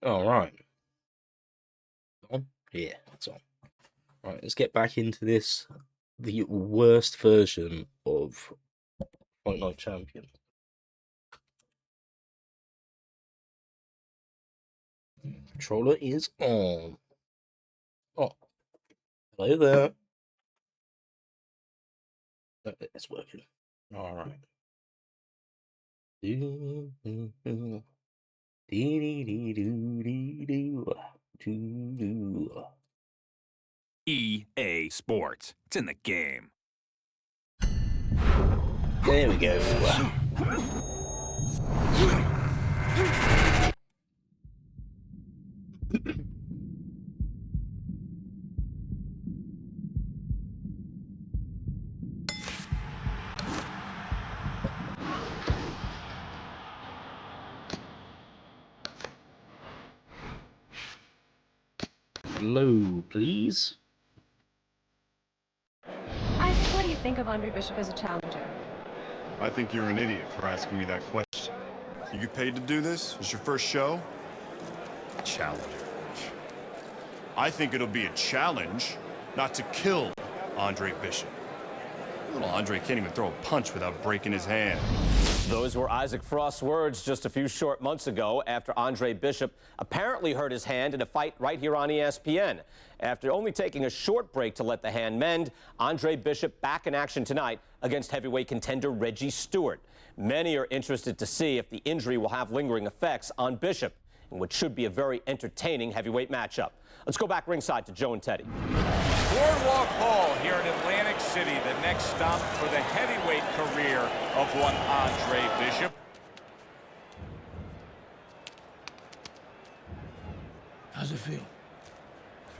All right. On? Yeah, it's on. Right, let's get back into this. The worst version of Fight Night Champion. Controller is on. Oh, hello there. It's working. All right. EA Sports. It's in the game. There we go. Hello, please. Isaac, what do you think of Andre Bishop as a challenger? I think you're an idiot for asking me that question. You get paid to do this? It's your first show? Challenger. I think it'll be a challenge not to kill Andre Bishop. Little Andre can't even throw a punch without breaking his hand. Those were Isaac Frost's words just a few short months ago after Andre Bishop apparently hurt his hand in a fight right here on ESPN. After only taking a short break to let the hand mend, Andre Bishop back in action tonight against heavyweight contender Reggie Stewart. Many are interested to see if the injury will have lingering effects on Bishop in what should be a very entertaining heavyweight matchup. Let's go back ringside to Joe and Teddy. Boardwalk Hall here in Atlantic City, the next stop for the heavyweight career of one Andre Bishop. How's it feel?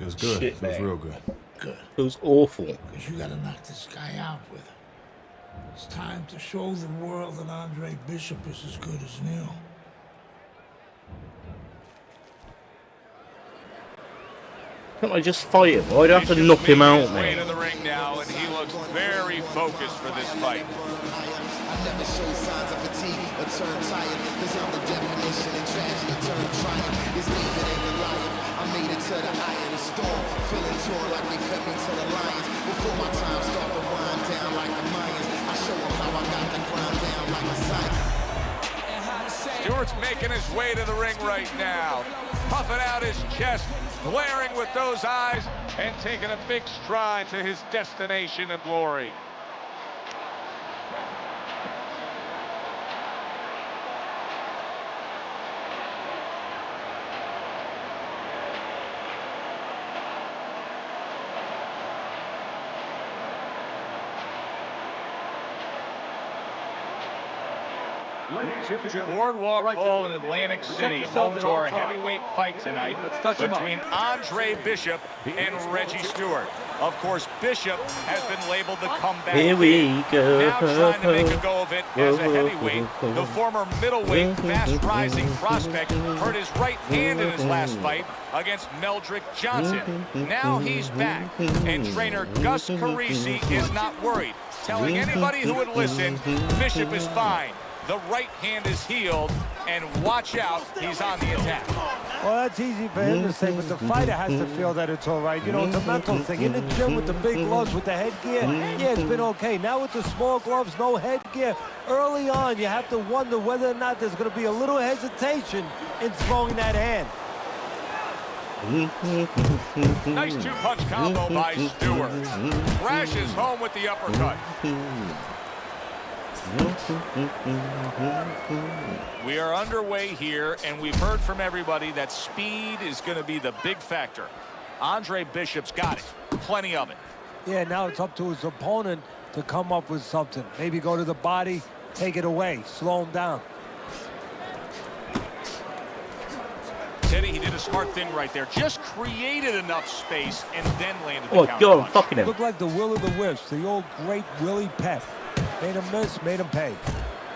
Feels good. Shit, Feels man. real good. Good. It was awful. Because you gotta knock this guy out with it. It's time to show the world that Andre Bishop is as good as new. Can't I just fight him? Why'd I have to knock him out, Way to man? the ring now, and he looks very focused for this fight. I never show signs of fatigue or turn tired, cause I'm the definition of tragedy turn triumph. This David ain't Goliath, I made it to the eye of the storm, feeling torn like they fed me to the lions. Before my time start to wind down like the Mayans, I show them how I got the grind down like a science. Stewart's making his way to the ring right now, puffing out his chest, glaring with those eyes, and taking a big stride to his destination and glory. Boardwalk Hall in Atlantic City, home to our heavyweight fight tonight between Andre Bishop and Reggie Stewart. Of course, Bishop has been labeled the comeback Here we go. now trying to make a go of it as a heavyweight. The former middleweight, fast-rising prospect hurt his right hand in his last fight against Meldrick Johnson. Now he's back, and trainer Gus Carisi is not worried, telling anybody who would listen, Bishop is fine. The right hand is healed, and watch out, he's on the attack. Well, that's easy for him to say, but the fighter has to feel that it's all right. You know, it's a mental thing. In the gym with the big gloves, with the headgear, yeah, it's been okay. Now with the small gloves, no headgear, early on, you have to wonder whether or not there's going to be a little hesitation in throwing that hand. Nice two-punch combo by Stewart. Crashes home with the uppercut. We are underway here, and we've heard from everybody that speed is going to be the big factor. Andre Bishop's got it. Plenty of it. Yeah, now it's up to his opponent to come up with something. Maybe go to the body, take it away, slow him down. Teddy, he did a smart thing right there. Just created enough space and then landed the Oh, counter God, I'm punch. fucking him. Looked like the will of the wisps, the old great Willie Pep. Made him miss, made him pay.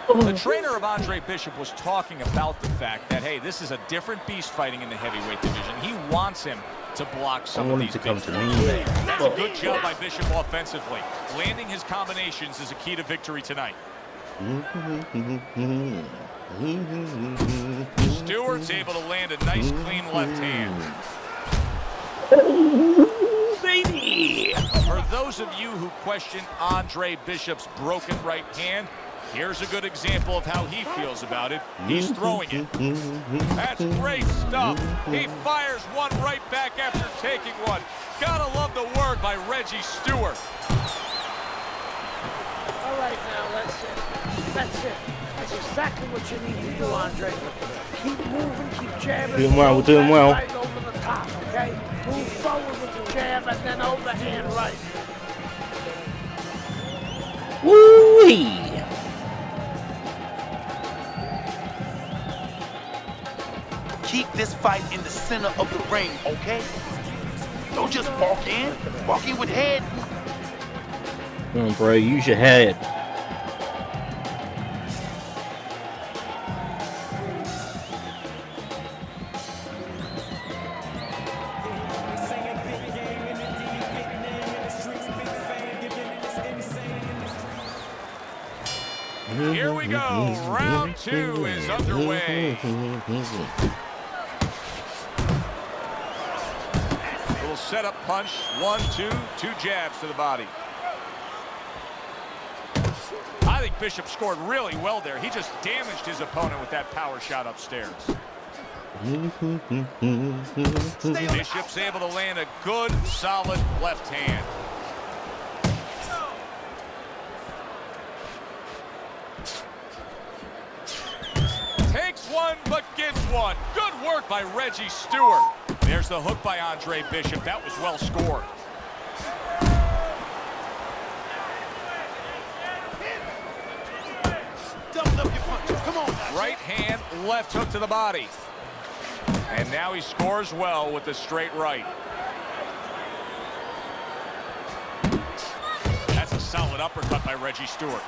The trainer of Andre Bishop was talking about the fact that, hey, this is a different beast fighting in the heavyweight division. He wants him to block some of these to come big to punches. me. That's a good job by Bishop offensively. Landing his combinations is a key to victory tonight. Stewart's able to land a nice, clean left hand. Baby! For those of you who question Andre Bishop's broken right hand, here's a good example of how he feels about it. He's throwing it. That's great stuff. He fires one right back after taking one. Gotta love the word by Reggie Stewart. All right, now, that's it. That's it. That's exactly what you need to do, Andre. Keep moving, keep jabbing. Doing well, we're doing well. Right over the top, okay? Move forward with the jab and then overhand right. Woo-wee! Keep this fight in the center of the ring, okay? Don't just walk in. Walk in with head. Come on, bro, use your head. Here we go. Round 2 is underway. Little setup punch. 1, 2, 2 jabs to the body. I think Bishop scored really well there. He just damaged his opponent with that power shot upstairs. Bishop's able to land a good, solid left hand. Takes one, but gets one. Good work by Reggie Stewart. There's the hook by Andre Bishop. That was well scored. Double up your punches. Come on. Right hand, left hook to the body. And now he scores well with the straight right. That's a solid uppercut by Reggie Stewart.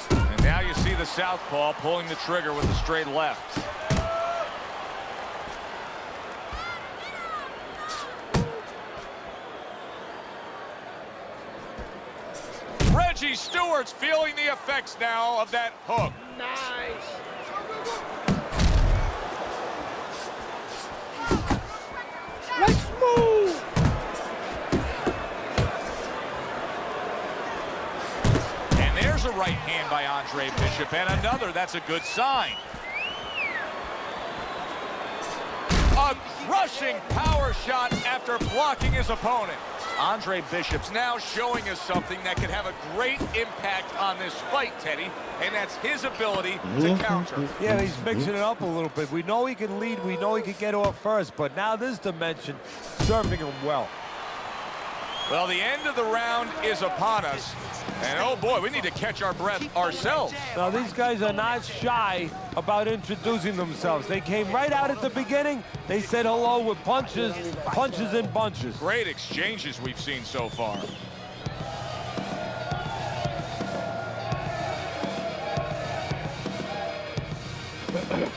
And now you see the southpaw pulling the trigger with the straight left. Reggie Stewart's feeling the effects now of that hook. Nice. Let's move. And there's a right hand by Andre Bishop, and another. That's a good sign. A crushing power shot after blocking his opponent. Andre Bishop's now showing us something that could have a great impact on this fight, Teddy, and that's his ability to counter. Yeah, he's mixing it up a little bit. We know he can lead. We know he can get off first, but now this dimension, serving him well. Well, the end of the round is upon us, and oh boy, we need to catch our breath ourselves. Now, these guys are not shy about introducing themselves. They came right out at the beginning. They said hello with punches, punches and bunches. Great exchanges we've seen so far.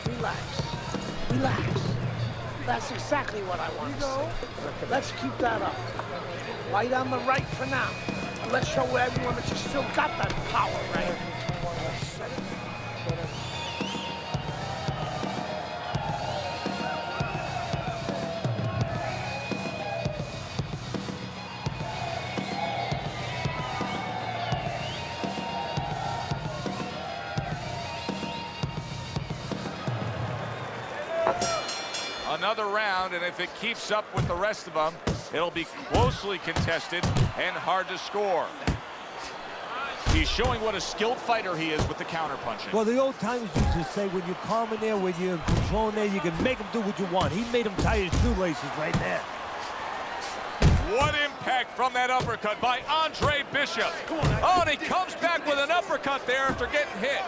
Relax. Relax. That's exactly what I want to see. Let's keep that up. Light on the right for now. Let's show everyone that you still got that power, right? Another round, and if it keeps up with the rest of them, it'll be closely contested and hard to score. He's showing what a skilled fighter he is with the counterpunching. Well, the old timers used to say when you're calm in there, when you're controlling there, you can make him do what you want. He made him tie his shoelaces right there. What impact from that uppercut by Andre Bishop. Oh, and he comes back with an uppercut there after getting hit.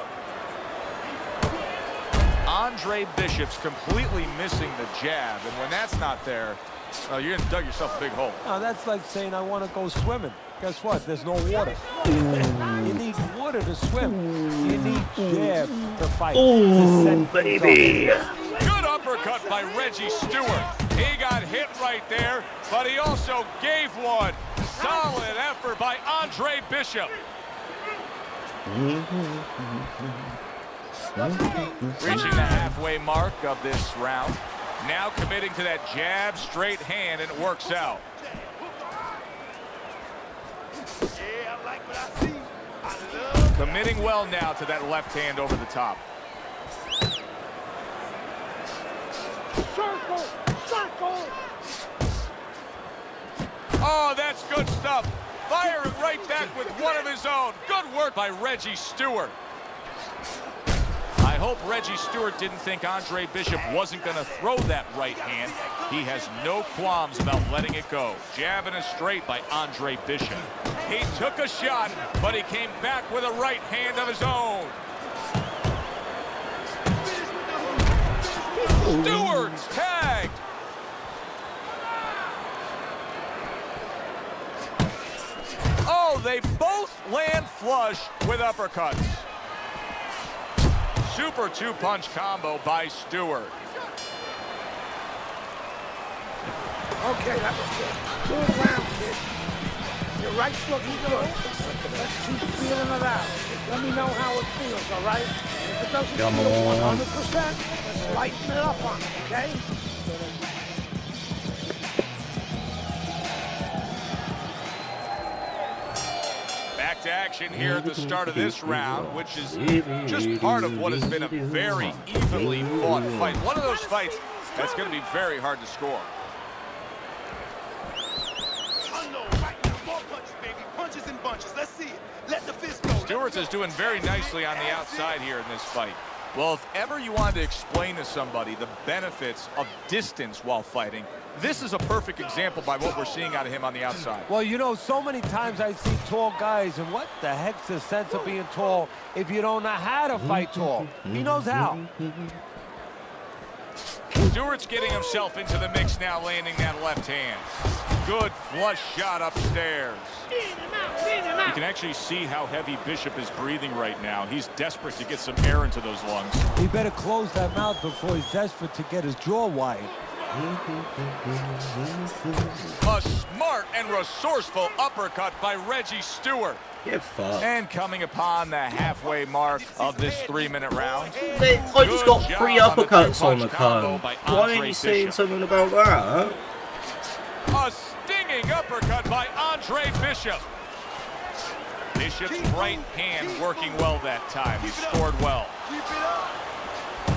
Andre Bishop's completely missing the jab, and when that's not there, you're going to dug yourself a big hole. Now, that's like saying I want to go swimming. Guess what? There's no water. You need water to swim. You need jab to fight. Oh, baby. Good uppercut by Reggie Stewart. He got hit right right there, but he also gave one. Solid effort by Andre Bishop. Reaching the halfway mark of this round. Now committing to that jab, straight hand, and it works out. Committing well now to that left hand over the top. Circle! Circle! Oh, that's good stuff. Firing right back with one of his own. Good work by Reggie Stewart. I hope Reggie Stewart didn't think Andre Bishop wasn't going to throw that right hand. He has no qualms about letting it go. Jab and a straight by Andre Bishop. He took a shot, but he came back with a right hand of his own. Stewart's tagged. Oh, they both land flush with uppercuts. Super two-punch combo by Stewart. Okay, that was good. Good round, kid. Your right's looking good. Let's keep feeling it out. Let me know how it feels, all right? If it doesn't feel 100%, let's lighten it up on it, okay? Back to action here at the start of this round, which is just part of what has been a very evenly fought fight. One of those fights that's going to be very hard to score. Let's see it. Let the fist go. Stewart's is doing very nicely on the outside here in this fight. Well, if ever you wanted to explain to somebody the benefits of distance while fighting, this is a perfect example by what we're seeing out of him on the outside. Well, you know, so many times I see tall guys, and what the heck's the sense of being tall if you don't know how to fight tall? He knows how. Stewart's getting himself into the mix now, landing that left hand. Good flush shot upstairs. You can actually see how heavy Bishop is breathing right now. He's desperate to get some air into those lungs. He better close that mouth before he's desperate to get his jaw wide. A smart and resourceful uppercut by Reggie Stewart. Get fucked. And coming upon the halfway mark of this 3-minute round. I just got 3 uppercuts on the card. Why aren't you saying something about that? A stinging uppercut by Andre Bishop. Bishop's right hand working well that time. He scored well.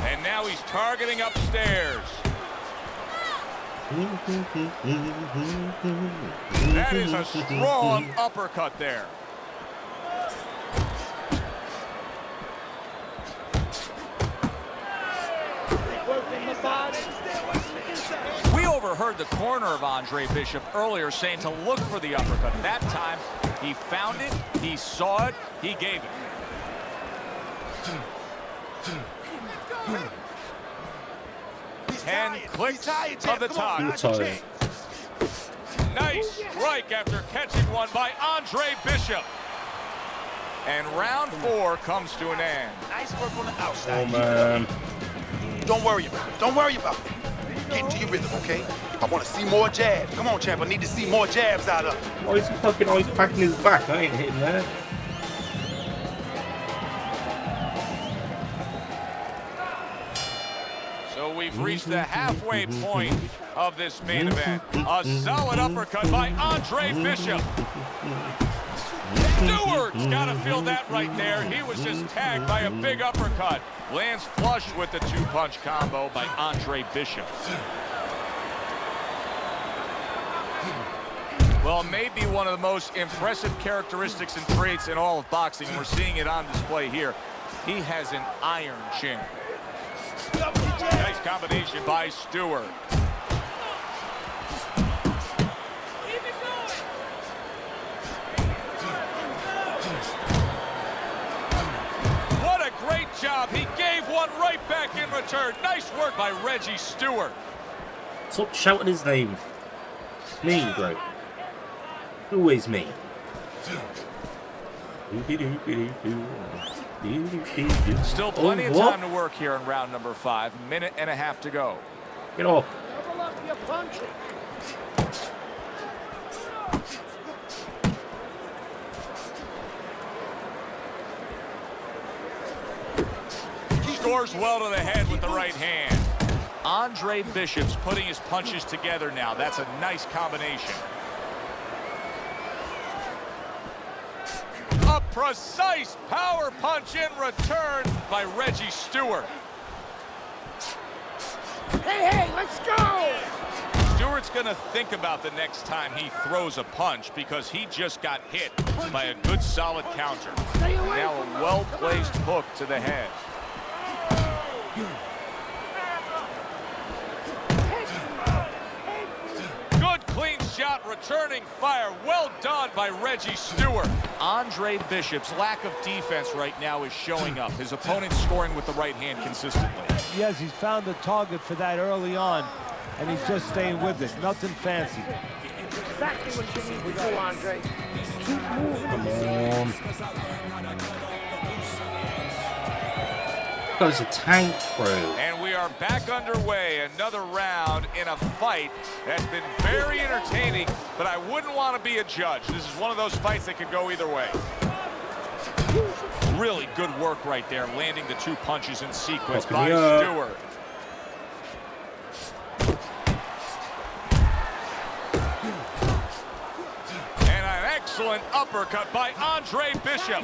And now he's targeting upstairs. That is a strong uppercut there. We overheard the corner of Andre Bishop earlier saying to look for the uppercut. That time, he found it, he saw it, he gave it. 10 clicks of the time. Nice strike after catching one by Andre Bishop. And round 4 comes to an end. Nice work on the outside. Oh, man. Don't worry about it. Don't worry about it. Get into your rhythm, okay? I want to see more jabs. Come on, champ. I need to see more jabs out of him. Why is he fucking always packing his back? I ain't hitting that. So we've reached the halfway point of this main event. A solid uppercut by Andre Bishop. Stewart's got to feel that right there. He was just tagged by a big uppercut. Lands flush with the 2-punch combo by Andre Bishop. Well, maybe one of the most impressive characteristics and traits in all of boxing. We're seeing it on display here. He has an iron chin. Nice combination by Stewart. What a great job. He gave one right back in return. Nice work by Reggie Stewart. Stop shouting his name. Me, bro. Always me. Still plenty of time to work here in round number 5. Minute and a half to go. Get off. Double up your punching. scores well to the head with the right hand. Andre Bishop's putting his punches together now. That's a nice combination. A precise power punch in return by Reggie Stewart. Hey, let's go! Stewart's going to think about the next time he throws a punch because he just got hit by a good solid counter. Now a well-placed hook to the head. Good clean shot, returning fire. Well done by Reggie Stewart. Andre Bishop's lack of defense right now is showing up. His opponent's scoring with the right hand consistently. Yes, he's found the target for that early on, and he's just staying with it. Nothing fancy. Exactly what you need to do, Andre. Keep moving. Come on. Goes a tank crew. And we are back underway. Another round in a fight that's been very entertaining, but I wouldn't want to be a judge. This is one of those fights that could go either way. Really good work right there, landing the two punches in sequence by Stewart. And an excellent uppercut by Andre Bishop.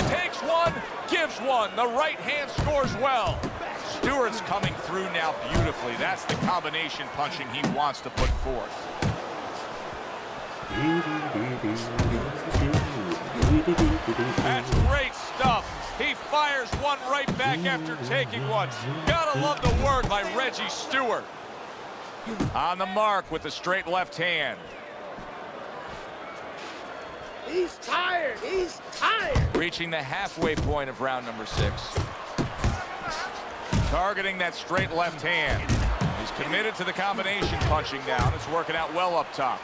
Takes one, gives one. The right hand scores well. Stewart's coming through now beautifully. That's the combination punching he wants to put forth. That's great stuff. He fires one right back after taking one. Gotta love the work by Reggie Stewart. On the mark with the straight left hand. He's tired. He's tired. Reaching the halfway point of round number 6. Targeting that straight left hand. He's committed to the combination punching down. It's working out well up top.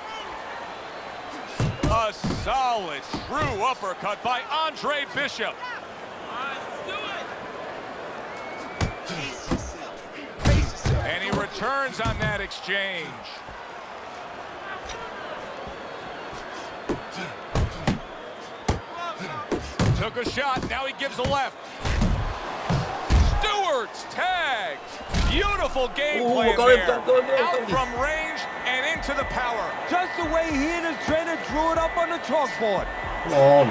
A solid, true uppercut by Andre Bishop. And he returns on that exchange. Took a shot, now he gives a left. Stewart's tag. Beautiful game plan there. Out from range and into the power. Just the way he and his trainer drew it up on the chalkboard. Come on.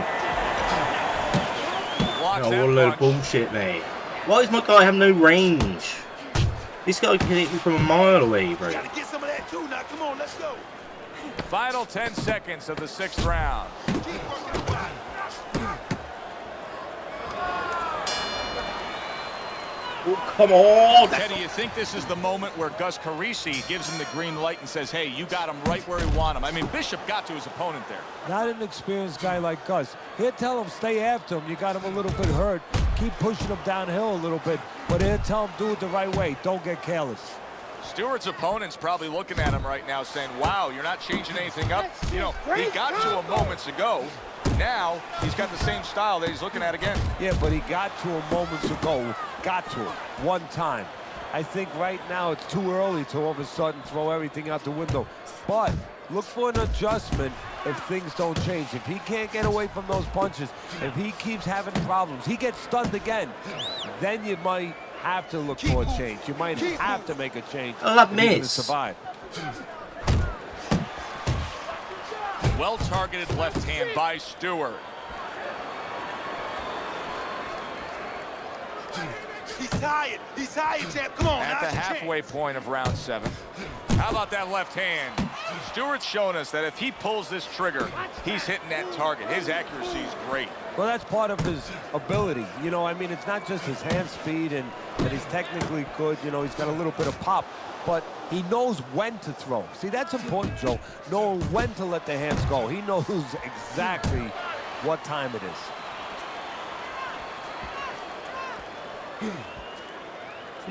Blocks Oh, that what a load of punch. bullshit, mate. Why does my guy have no range? This guy can hit me from a mile away, bro. Gotta get some of that too. Now, come on, let's go. Final 10 seconds of the 6th round. Oh, come on. Teddy, you think this is the moment where Gus Carisi gives him the green light and says, hey, you got him right where you want him? I mean, Bishop got to his opponent there. Not an experienced guy like Gus. He'll tell him stay after him. You got him a little bit hurt. Keep pushing him downhill a little bit. But he'll tell him do it the right way. Don't get careless. Stewart's opponent's probably looking at him right now saying, wow, you're not changing anything up. You know, he got to him moments ago. Now he's got the same style that he's looking at again. Yeah, but he got to him moments ago. Got to him one time. I think right now it's too early to all of a sudden throw everything out the window. But look for an adjustment if things don't change. If he can't get away from those punches, if he keeps having problems, he gets stunned again, then you might have to look for a change. You might have to make a change to survive. Well-targeted left hand by Stewart. He's tired. He's tired, champ. Come on. At the halfway point of round 7. How about that left hand? Stewart's shown us that if he pulls this trigger, he's hitting that target. His accuracy is great. Well, that's part of his ability. You know, I mean, it's not just his hand speed and that he's technically good. You know, he's got a little bit of pop, but he knows when to throw. See, that's important, Joe. Knowing when to let the hands go. He knows exactly what time it is.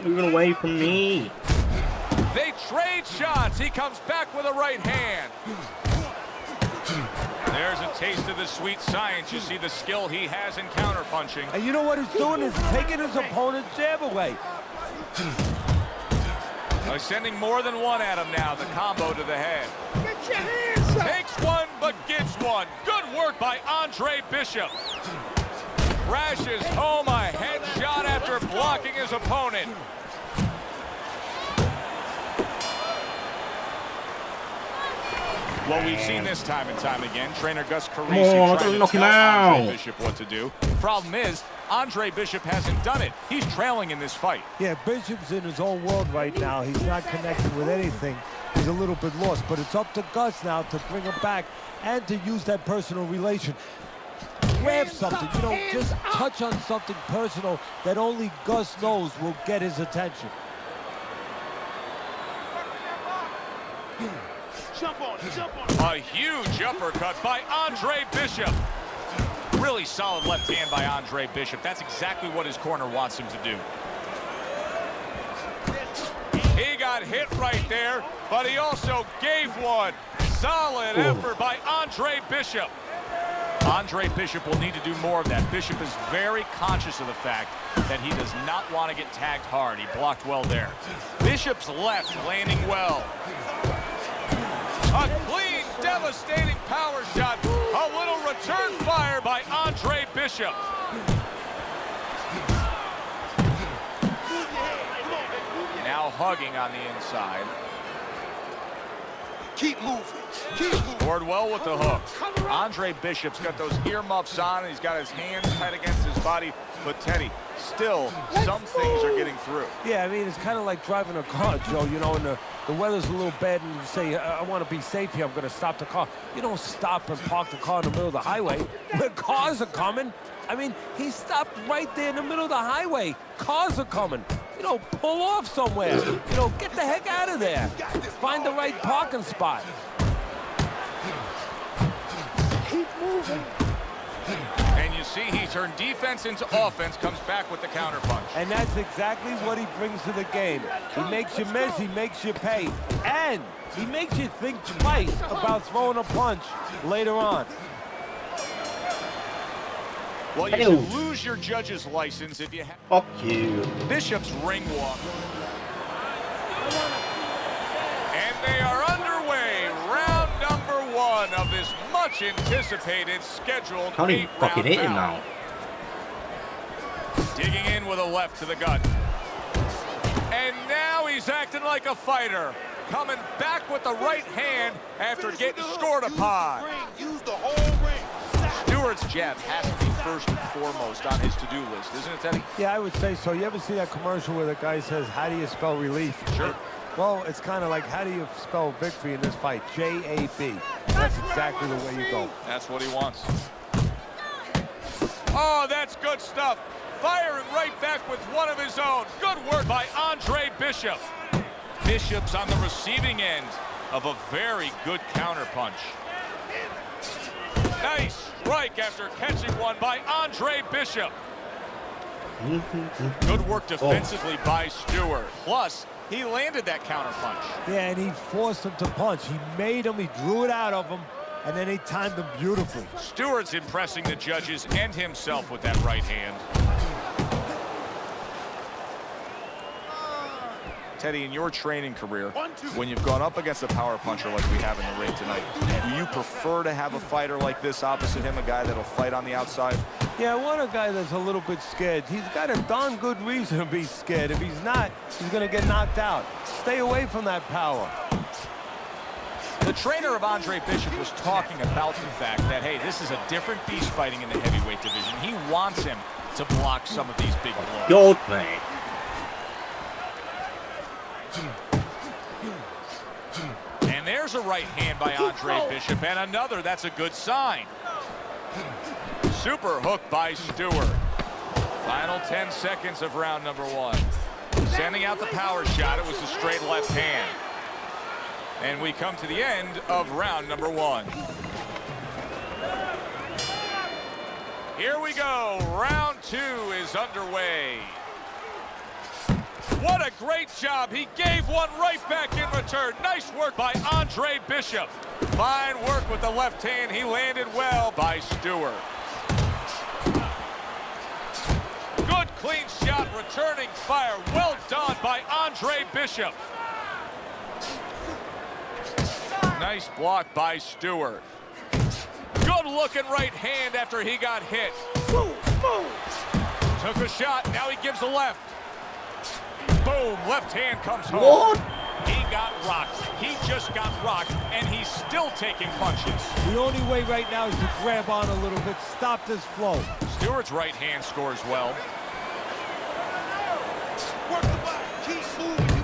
Moving away from me. They trade shots. He comes back with a right hand. There's a taste of the sweet science. You see the skill he has in counterpunching. And you know what he's doing is taking his opponent's jab away. Sending more than one at him now. The combo to the head. Get your hands up. Takes one, but gives one. Good work by Andre Bishop. crashes home a headshot after blocking his opponent. Well, we've seen this time and time again. Trainer Gus Carisi trying to tell Andre Bishop what to do. Problem is, Andre Bishop hasn't done it. He's trailing in this fight. Yeah, Bishop's in his own world right now. He's not connecting with anything. He's a little bit lost, but it's up to Gus now to bring him back and to use that personal relation. Grab something, you know, just touch on something personal that only Gus knows will get his attention. Jump on it, jump on it. A huge uppercut by Andre Bishop. Really solid left hand by Andre Bishop. That's exactly what his corner wants him to do. He got hit right there, but he also gave one. Solid effort by Andre Bishop. Andre Bishop will need to do more of that. Bishop is very conscious of the fact that he does not want to get tagged hard. He blocked well there. Bishop's left landing well. A clean, devastating power shot. A little return fire by Andre Bishop. Now hugging on the inside. Keep moving. Keep moving. Scored well with the hook. Andre Bishop's got those earmuffs on, and he's got his hands tight against his body. But Teddy, still, some things are getting through. Yeah, I mean, it's kind of like driving a car, Joe, you know, and the weather's a little bad, and you say, I want to be safe here, I'm going to stop the car. You don't stop and park the car in the middle of the highway where cars are coming. I mean, he stopped right there in the middle of the highway. Cars are coming. You know, pull off somewhere. You know, get the heck out of there. Find the right parking spot. Keep moving. And you see he turned defense into offense, comes back with the counterpunch. And that's exactly what he brings to the game. He makes you miss, he makes you pay. And he makes you think twice about throwing a punch later on. Well, you should lose your judge's license if you have. Fuck you. Bishop's ring walk. And they are underway. Round number one of this much anticipated scheduled Can't even fucking hit him bout. now. Digging in with a left to the gut. And now he's acting like a fighter. Coming back with the right hand after getting scored upon. Use the whole ring. Stewart's jab has to be first and foremost on his to-do list, isn't it, Teddy? Yeah, I would say so. You ever see that commercial where the guy says, how do you spell relief? Sure. Well, it's kind of like, how do you spell victory in this fight? J-A-B. That's exactly the way you go. That's what he wants. Oh, that's good stuff. Firing right back with one of his own. Good work by Andre Bishop. Bishop's on the receiving end of a very good counterpunch. Nice strike after catching one by Andre Bishop. Good work defensively by Stewart. Plus, he landed that counterpunch. Yeah, and he forced him to punch. He made him, he drew it out of him, and then he timed him beautifully. Stewart's impressing the judges and himself with that right hand. Teddy, in your training career, when you've gone up against a power puncher like we have in the ring tonight, do you prefer to have a fighter like this opposite him, a guy that'll fight on the outside? Yeah, I want a guy that's a little bit scared. He's got a darn good reason to be scared. If he's not, he's going to get knocked out. Stay away from that power. The trainer of Andre Bishop was talking about the fact that, hey, this is a different beast fighting in the heavyweight division. He wants him to block some of these big blows. Gold, mate. And there's a right hand by Andre Bishop, and another. That's a good sign. Super hook by Stewart. Final 10 seconds of round number one. Sending out the power shot. It was a straight left hand. And we come to the end of round number one. Here we go. Round two is underway. What a great job. He gave one right back in return. Nice work by Andre Bishop. Fine work with the left hand. He landed well by Stewart. Good clean shot, returning fire. Well done by Andre Bishop. Nice block by Stewart. Good looking right hand after he got hit. Took a shot, now he gives a left. Boom, left hand comes home. What? He got rocked. He just got rocked, and he's still taking punches. The only way right now is to grab on a little bit, stop this flow. Stewart's right hand scores well.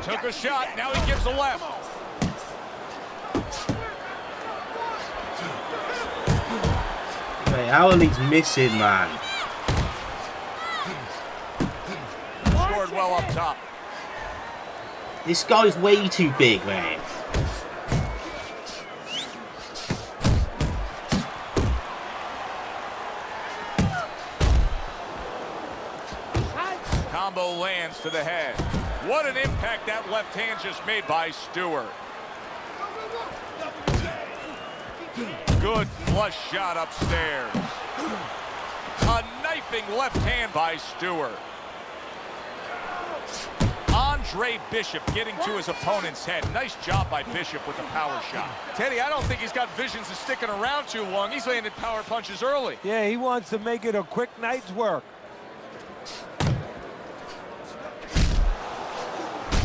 Took a shot, now he gives a left. Hey, how are these missing, man? Scored well up top. This guy's way too big, man. Combo lands to the head. What an impact that left hand just made by Stewart. Good flush shot upstairs. A knifing left hand by Stewart. Andre Bishop getting to his opponent's head. Nice job by Bishop with the power shot. Teddy, I don't think he's got visions of sticking around too long. He's landed power punches early. Yeah, he wants to make it a quick night's work.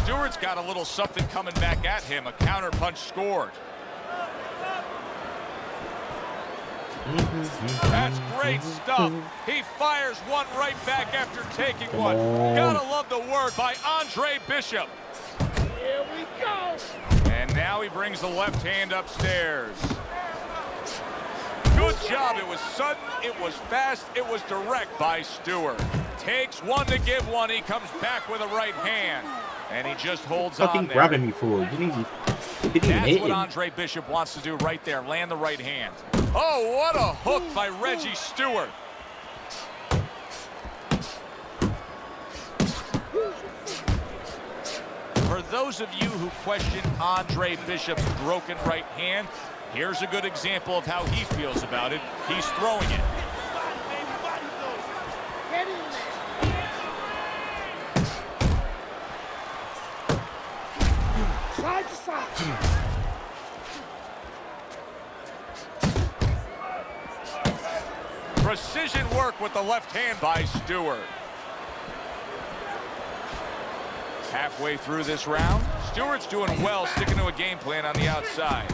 Stewart's got a little something coming back at him. A counter punch scored. That's great stuff. He fires one right back after taking one. Gotta love the work by Andre Bishop. Here we go. And now he brings the left hand upstairs. Good job. It was sudden, it was fast, it was direct by Stewart. Takes one to give one. He comes back with a right hand. And he just holds on Fucking there. grabbing me for it. Didn't even That's hit what him. Andre Bishop wants to do right there. Land the right hand. Oh, what a hook by Reggie Stewart. For those of you who question Andre Bishop's broken right hand, here's a good example of how he feels about it. He's throwing it. Get in there. Side to side. Precision work with the left hand by Stewart. Halfway through this round, Stewart's doing well, sticking to a game plan on the outside.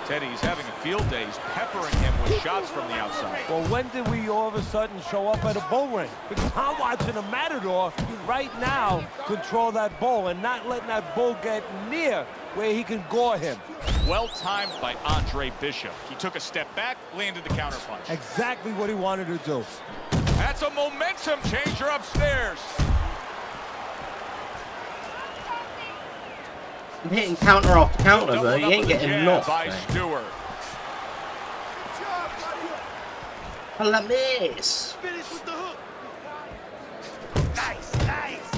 Teddy's having a field day. He's peppering him with shots from the outside. Well, when did we all of a sudden show up at a bull ring? Because I'm watching a matador right now control that bull and not letting that bull get near where he can gore him. Well timed by Andre Bishop. He took a step back, landed the counterpunch. Exactly what he wanted to do. That's a momentum changer upstairs. I'm hitting counter after counter, but Doubled he up ain't with a getting jab knocked. by Man. Stewart. I love this. Finish with the hook. Nice, nice.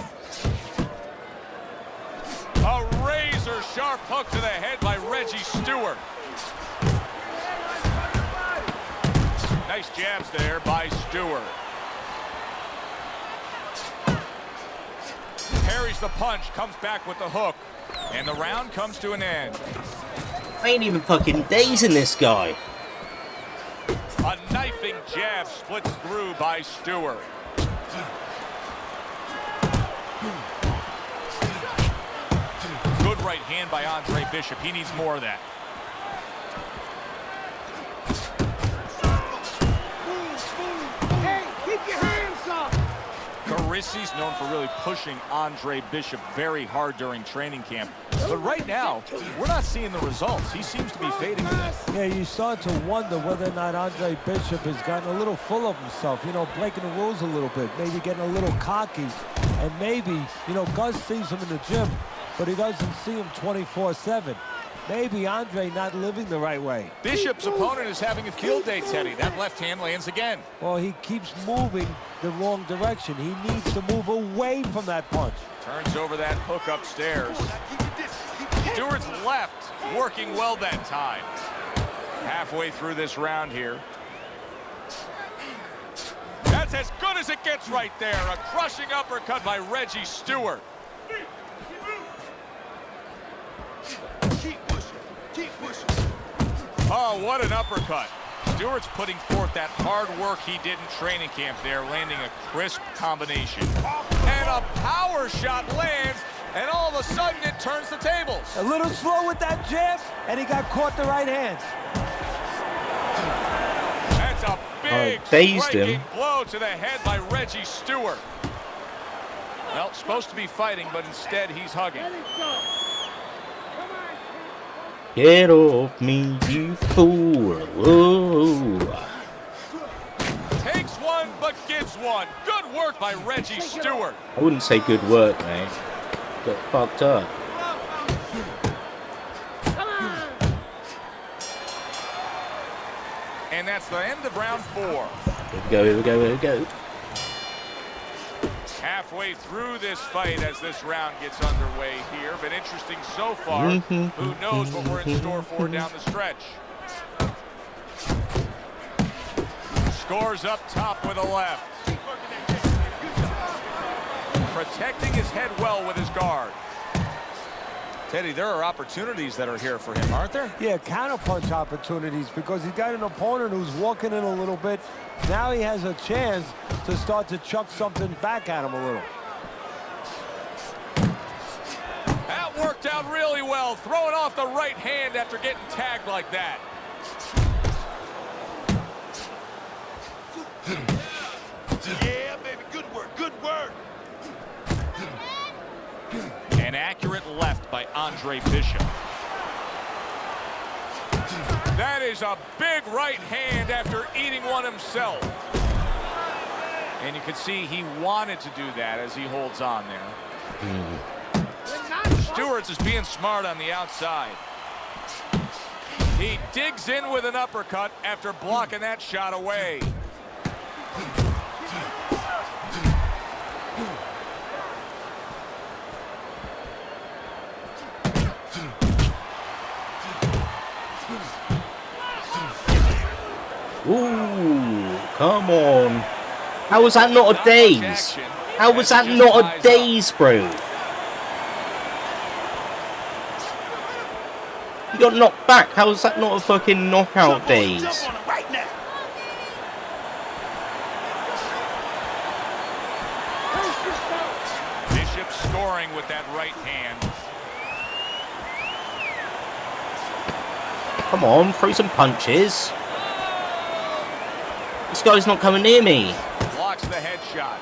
A razor sharp hook to the head by Reggie Stewart. Nice jabs there by Stewart. Parries the punch, comes back with the hook, and the round comes to an end. I ain't even fucking dazing this guy. A knifing jab splits through by Stewart. Good right hand by Andre Bishop. He needs more of that. Hey, keep your hands up. Carissi's known for really pushing Andre Bishop very hard during training camp. But right now, we're not seeing the results. He seems to be fading to this. Yeah, you start to wonder whether or not Andre Bishop has gotten a little full of himself, you know, breaking the rules a little bit, maybe getting a little cocky. And maybe, you know, Gus sees him in the gym, but he doesn't see him 24/7. Maybe Andre not living the right way. Bishop's opponent is having a field day, Teddy. That left hand lands again. Well, he keeps moving the wrong direction. He needs to move away from that punch. Turns over that hook upstairs. Stewart's left working well that time. Halfway through this round here. That's as good as it gets right there. A crushing uppercut by Reggie Stewart. Keep pushing. Keep pushing. Oh, what an uppercut. Stewart's putting forth that hard work he did in training camp there, landing a crisp combination. And a power shot lands, and all of a sudden it turns the tables. A little slow with that jab, and he got caught the right hand. That's a big striking blow to the head by Reggie Stewart. Well, supposed to be fighting, but instead he's hugging. Get off me, you fool. Whoa. Takes one, but gives one. Good work by Reggie Stewart. I wouldn't say good work, mate. Got fucked up. And that's the end of round 4. Here we go, here we go, here we go. Halfway through this fight as this round gets underway here. Been interesting so far. Who knows what we're in store for down the stretch. Scores up top with a left. Protecting his head well with his guard. Teddy, there are opportunities that are here for him, aren't there? Yeah, counterpunch opportunities, because he got an opponent who's walking in a little bit. Now he has a chance to start to chuck something back at him a little. That worked out really well, throwing off the right hand after getting tagged like that. Yeah, baby, good work, good work. An accurate left by Andre Bishop. That is a big right hand after eating one himself. And you can see he wanted to do that as he holds on there. Stewart's is being smart on the outside. He digs in with an uppercut after blocking that shot away. Ooh, come on. How was that not a daze? How was that not a daze, bro? You got knocked back. How was that not a fucking knockout daze? Bishop scoring with that right hand. Come on, throw some punches. This guy's not coming near me. Blocks the headshot.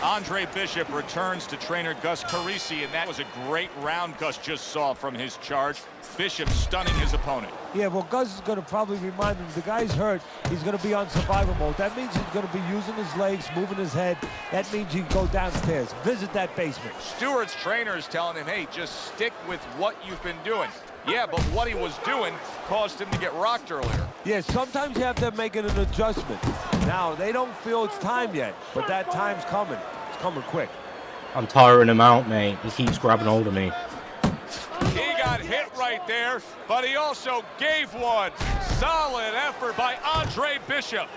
Andre Bishop returns to trainer Gus Carisi, and that was a great round Gus just saw from his charge. Bishop stunning his opponent. Yeah, well, Gus is going to probably remind him, the guy's hurt, he's going to be on survival mode. That means he's going to be using his legs, moving his head. That means he can go downstairs, visit that basement. Stewart's trainer is telling him, hey, just stick with what you've been doing. Yeah, but what he was doing caused him to get rocked earlier. Yeah, sometimes you have to make an adjustment. Now, they don't feel it's time yet, but that time's coming. It's coming quick. I'm tiring him out, mate. He keeps grabbing hold of me. He got hit right there, but he also gave one. Solid effort by Andre Bishop.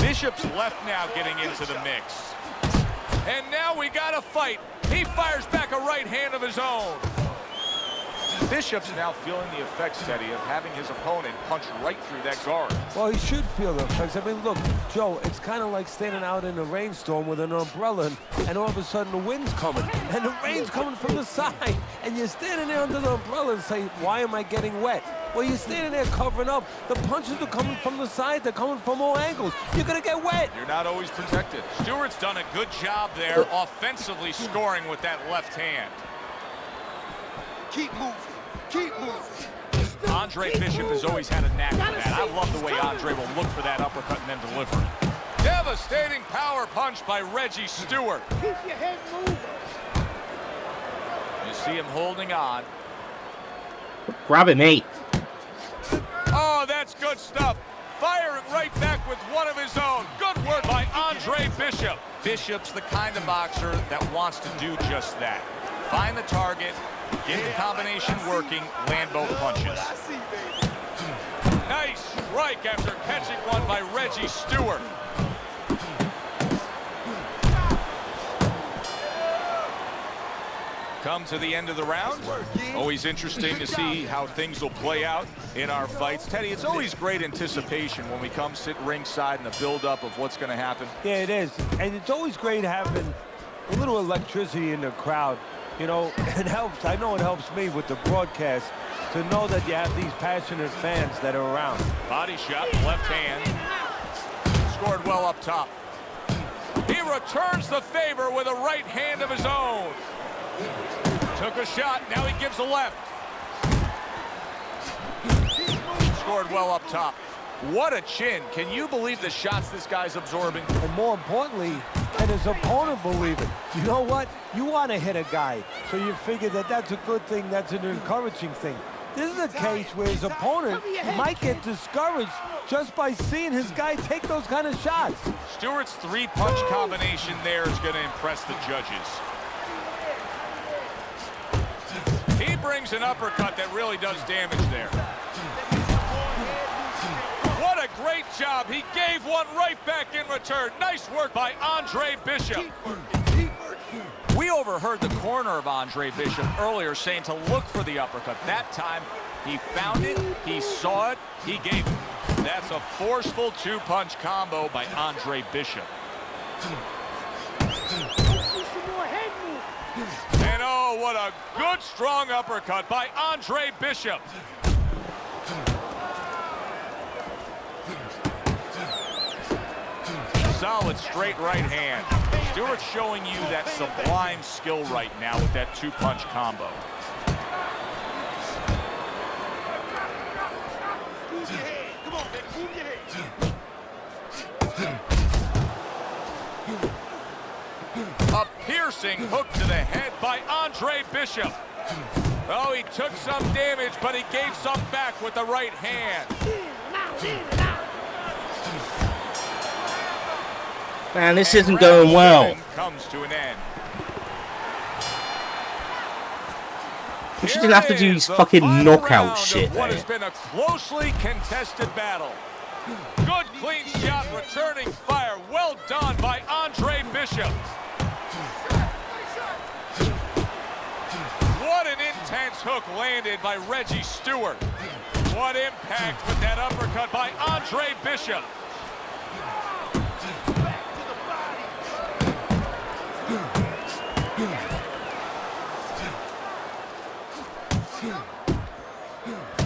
Bishop's left now getting into the mix. And now we got a fight. He fires back a right hand of his own. Bishop's now feeling the effects, Teddy, of having his opponent punch right through that guard. Well, he should feel the effects. I mean, look, Joe, it's kind of like standing out in a rainstorm with an umbrella, and all of a sudden the wind's coming, and the rain's coming from the side, and you're standing there under the umbrella and say, why am I getting wet? Well, you're standing there covering up. The punches are coming from the side. They're coming from all angles. You're going to get wet. You're not always protected. Stewart's done a good job there, offensively scoring with that left hand. Keep moving. Keep moving. Andre Bishop has always had a knack for that. I love the way Andre will look for that uppercut and then deliver it. Devastating power punch by Reggie Stewart. Keep your head moving. You see him holding on. Grabbing me. Oh, that's good stuff. Firing right back with one of his own. Good work by Andre Bishop. Bishop's the kind of boxer that wants to do just that. Find the target, get the combination working, land both punches. Nice strike after catching one by Reggie Stewart. come to the end of the round. Always interesting to see how things will play out in our fights. Teddy, it's always great anticipation when we come sit ringside and the build-up of what's going to happen. Yeah, it is. And it's always great having a little electricity in the crowd. You know, it helps. I know it helps me with the broadcast to know that you have these passionate fans that are around. Body shot, left hand. Scored well up top. He returns the favor with a right hand of his own. Took a shot, now he gives a left. Scored well up top. What a chin. Can you believe the shots this guy's absorbing? And more importantly, can his opponent believe it? You know what? You want to hit a guy, so you figure that that's a good thing, that's an encouraging thing. This is a case where his opponent might get discouraged just by seeing his guy take those kind of shots. Stewart's three-punch combination there is going to impress the judges. He brings an uppercut that really does damage there. What a great job. He gave one right back in return. Nice work by Andre Bishop. We overheard the corner of Andre Bishop earlier saying to look for the uppercut. That time, he found it, he saw it, he gave it. That's a forceful two-punch combo by Andre Bishop. And oh, what a good, strong uppercut by Andre Bishop. Solid straight right hand. Stewart's showing you that sublime skill right now with that two-punch combo. Move your head. Come on, baby. Move your head. A piercing hook to the head by Andre Bishop. Oh, he took some damage, but he gave some back with the right hand. Man, this isn't going well. Comes to an end. We shouldn't have to do these fucking knockout shit, What man. has been a closely contested battle. Good clean shot, returning fire. Well done by Andre Bishop. What an intense hook landed by Reggie Stewart. What impact with that uppercut by Andre Bishop.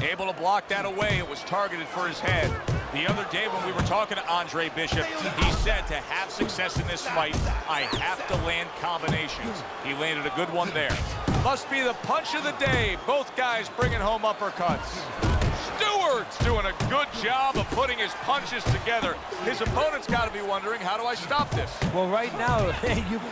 Able to block that away. It was targeted for his head. The other day when we were talking to Andre Bishop, he said to have success in this fight, I have to land combinations. He landed a good one there. Must be the punch of the day. Both guys bringing home uppercuts. Stewart's doing a good job of putting his punches together. His opponent's got to be wondering, how do I stop this? Well, right now,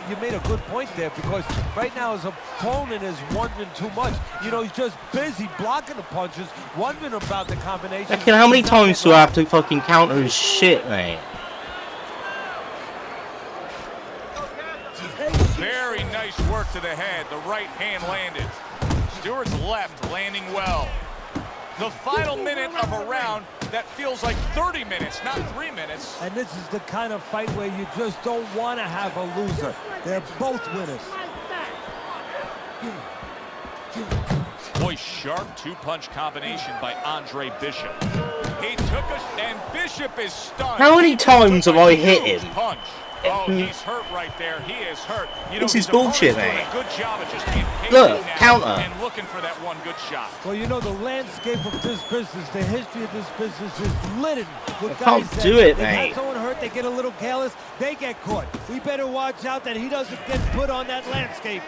you made a good point there, because right now his opponent is wondering too much. You know, he's just busy blocking the punches, wondering about the combination. Reckon how many times do I have to fucking counter his shit, mate? Very nice work to the head. The right hand landed. Stewart's left landing well. The final minute of a round that feels like 30 minutes, not 3 minutes. And this is the kind of fight where you just don't want to have a loser. They're both winners. Boy, sharp two-punch combination by Andre Bishop. He took us, and Bishop is stunned. How many times have I hit him? Punch. Oh, he's hurt right there. He is hurt. You know, This is bullshit, doing mate. a good job of just being patient Look, now counter. and looking for that one good shot. Well, you know, the landscape of this business, the history of this business is littered with I guys can't that do it, they've mate. had someone hurt, they get a little careless, they get caught. We better watch out that he doesn't get put on that landscape.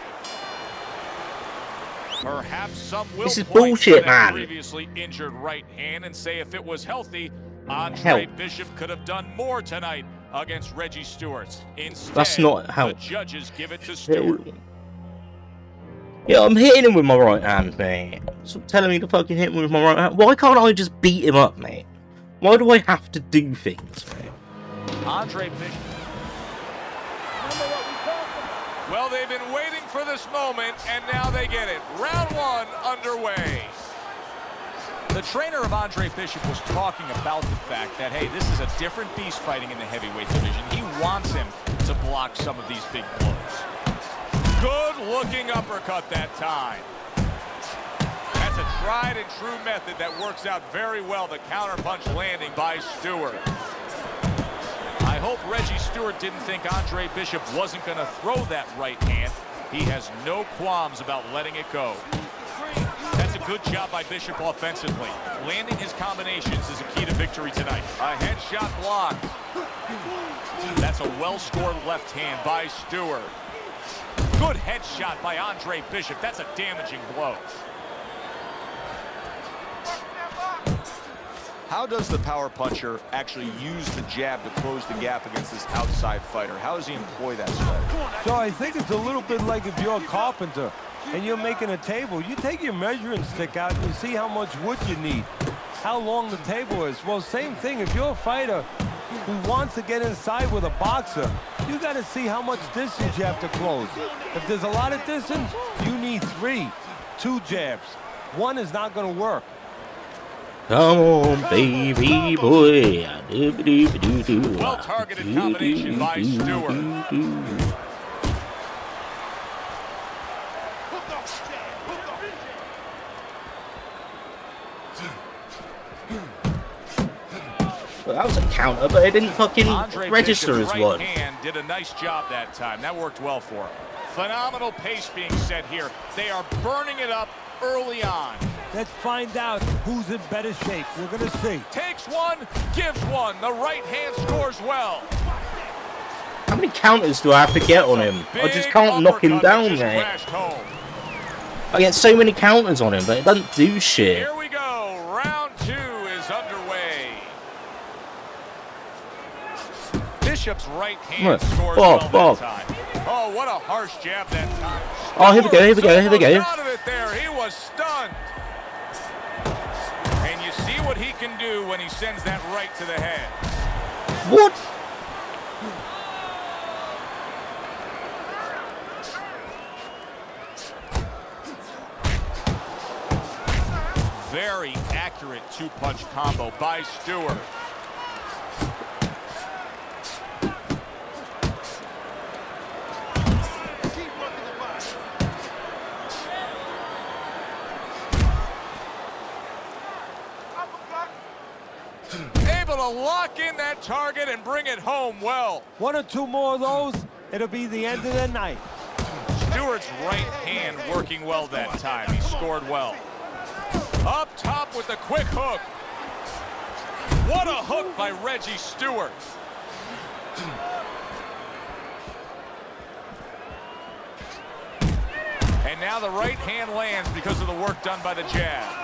Perhaps some will This is point bullshit, to that man. previously injured right hand and say if it was healthy, Andre Help. Bishop could have done more tonight against Reggie Stewart. Instead, That's not help. the judges give it to Stewart. Yeah, I'm hitting him with my right hand, mate. Stop telling me to fucking hit him with my right hand. Why can't I just beat him up, mate? Why do I have to do things, mate? Andre Bishop. Well, they've been waiting for this moment, and now they get it. Round one underway. The trainer of Andre Bishop was talking about the fact that, hey, this is a different beast fighting in the heavyweight division. He wants him to block some of these big blows. Good-looking uppercut that time. That's a tried and true method that works out very well. The counterpunch landing by Stewart. I hope Reggie Stewart didn't think Andre Bishop wasn't going to throw that right hand. He has no qualms about letting it go. That's a good job by Bishop offensively. Landing his combinations is a key to victory tonight. A headshot block. That's a well-scored left hand by Stewart. Good headshot by Andre Bishop. That's a damaging blow. How does the power puncher actually use the jab to close the gap against this outside fighter? How does he employ that strategy? So I think it's a little bit like if you're a carpenter and you're making a table, you take your measuring stick out and you see how much wood you need, how long the table is. Well, same thing, if you're a fighter who wants to get inside with a boxer, you got to see how much distance you have to close. If there's a lot of distance, you need 2 jabs. One is not going to work. Come on, baby boy. Well-targeted combination by Stewart. Well, that was a counter, but it didn't fucking Andre register Bishop's as right one. hand did a nice job that time. That worked well for him. Phenomenal pace being set here. They are burning it up early on. Let's find out who's in better shape. We're going to see. Takes one, gives one. The right hand scores well. How many counters do I have to get on him? I just can't knock him down, mate. I get so many counters on him, but it doesn't do shit. Here we go. Round 2 is underway. Bishop's right hand scores well that time. Oh, what a harsh jab that time. Oh, here we go, here we go, here we go. Out of it there. He was stunned. And you see what he can do when he sends that right to the head. What? Very accurate 2-punch combo by Stewart. Able to lock in that target and bring it home well. 1 or 2 more of those, it'll be the end of the night. Stewart's right hand working well that time. He scored well. Up top with the quick hook. What a hook by Reggie Stewart. And now the right hand lands because of the work done by the jab.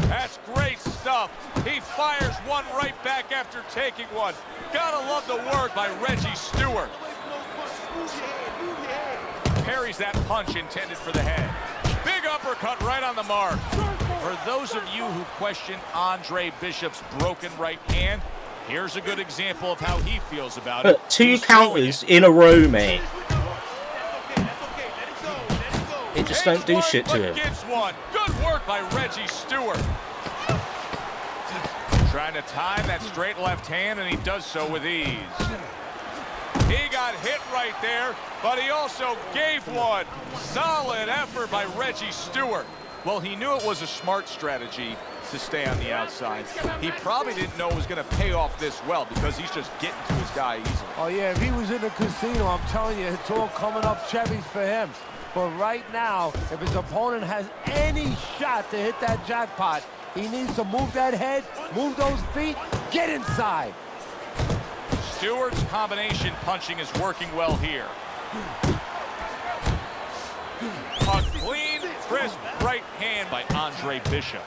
That's great stuff. He fires one right back after taking one. Gotta love the work by Reggie Stewart. Parries that punch intended for the head. Big uppercut right on the mark. For those of you who question Andre Bishop's broken right hand, here's a good example of how he feels about it. 2 counters in a row, mate. It just don't do shit to him. Gives one. Good work by Reggie Stewart. Trying to time that straight left hand, and he does so with ease. He got hit right there, but he also gave one. Solid effort by Reggie Stewart. Well, he knew it was a smart strategy to stay on the outside. He probably didn't know it was going to pay off this well because he's just getting to his guy easily. Oh, yeah, if he was in the casino, I'm telling you, it's all coming up Chevys for him. But right now, if his opponent has any shot to hit that jackpot, he needs to move that head, move those feet, get inside. Stewart's combination punching is working well here. A clean, crisp right hand by Andre Bishop.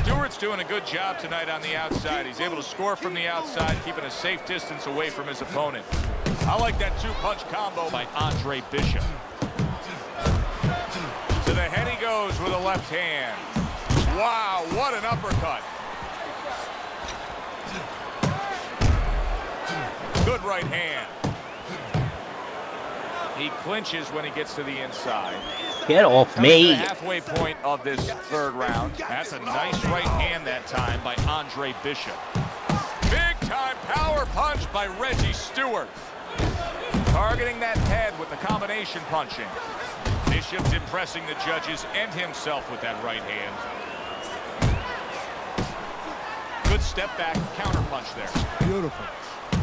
Stewart's doing a good job tonight on the outside. He's able to score from the outside, keeping a safe distance away from his opponent. I like that 2-punch combo by Andre Bishop. To the head he goes with a left hand. Wow, what an uppercut. Good right hand. He clinches when he gets to the inside. Get off me. The halfway point of this 3rd round. That's a nice right hand that time by Andre Bishop. Big Big-time power punch by Reggie Stewart. Targeting that head with the combination punching. Bishop's impressing the judges and himself with that right hand. Good step back, counter punch there. Beautiful.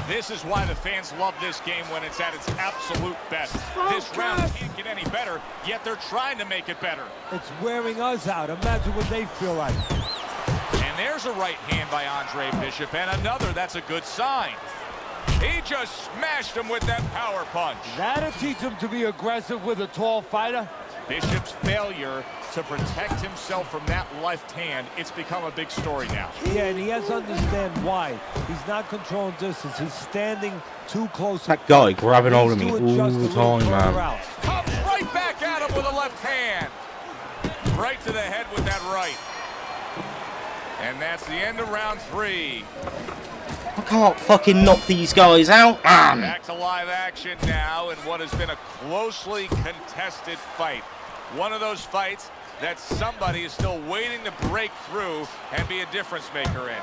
This is why the fans love this game when it's at its absolute best. This round can't get any better, yet they're trying to make it better. It's wearing us out. Imagine what they feel like. And there's a right hand by Andre Bishop, and another. That's a good sign. He just smashed him with that power punch. That'll teach him to be aggressive with a tall fighter. Bishop's failure to protect himself from that left hand, it's become a big story now. Yeah, and he has to understand why. He's not controlling distance. He's standing too close. That guy grabbing hold of me all the time, man. Comes right back at him with a left hand. Right to the head with that right. And that's the end of round 3. I can't fucking knock these guys out, man. Back to live action now in what has been a closely contested fight. One of those fights that somebody is still waiting to break through and be a difference maker in.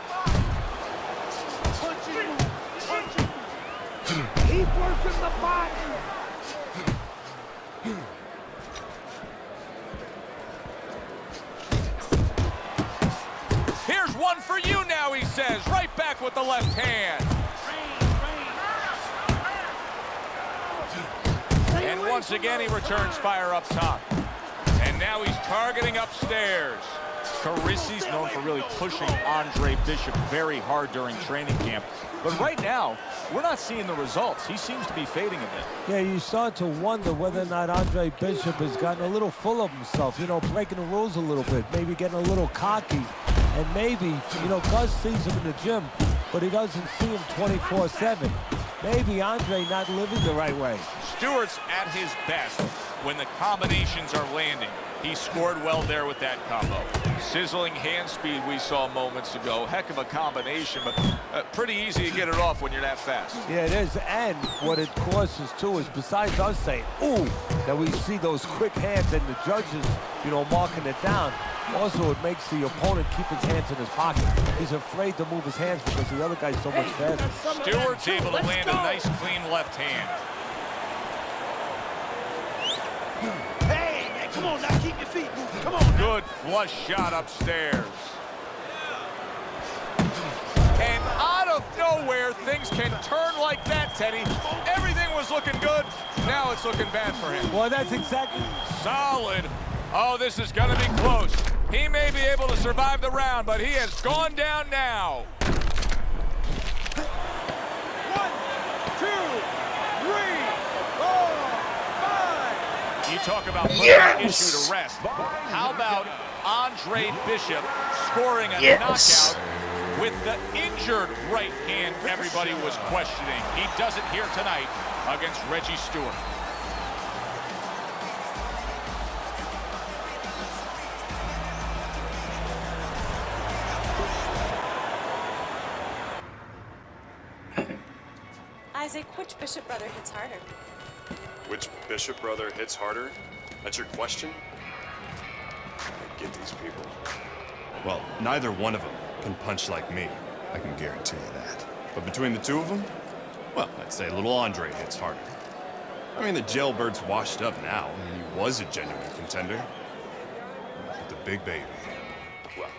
Keep working the body. Here's one for you now, he says. Right back with the left hand. And once again, he returns fire up top. And now he's targeting upstairs. Carissie's known for really pushing Andre Bishop very hard during training camp. But right now, we're not seeing the results. He seems to be fading a bit. Yeah, you start to wonder whether or not Andre Bishop has gotten a little full of himself, you know, breaking the rules a little bit, maybe getting a little cocky. And maybe, you know, Gus sees him in the gym, but he doesn't see him 24/7. Maybe Andre not living the right way. Stewart's at his best when the combinations are landing. He scored well there with that combo. Sizzling hand speed we saw moments ago. Heck of a combination, but pretty easy to get it off when you're that fast. Yeah, it is. And what it causes, too, is besides us saying, ooh, that we see those quick hands and the judges, you know, marking it down, also it makes the opponent keep his hands in his pocket. He's afraid to move his hands because the other guy's so much faster. Stewart's able to land a nice, clean left hand. Hey, man, come on now, keep your feet moving. Come on. Good flush shot upstairs. And out of nowhere, things can turn like that, Teddy. Everything was looking good. Now it's looking bad for him. Well, that's exactly solid. Oh, this is going to be close. He may be able to survive the round, but he has gone down now. 1, 2, 3, 4, 5. You talk about putting an issue to rest. How about Andre Bishop scoring a knockout with the injured right hand everybody was questioning? He does it here tonight against Reggie Stewart. Isaac, which Bishop brother hits harder? Which Bishop brother hits harder? That's your question? I get these people. Well, neither one of them can punch like me. I can guarantee you that. But between the two of them, well, I'd say little Andre hits harder. I mean, the jailbird's washed up now. I mean, he was a genuine contender. But the big baby, well,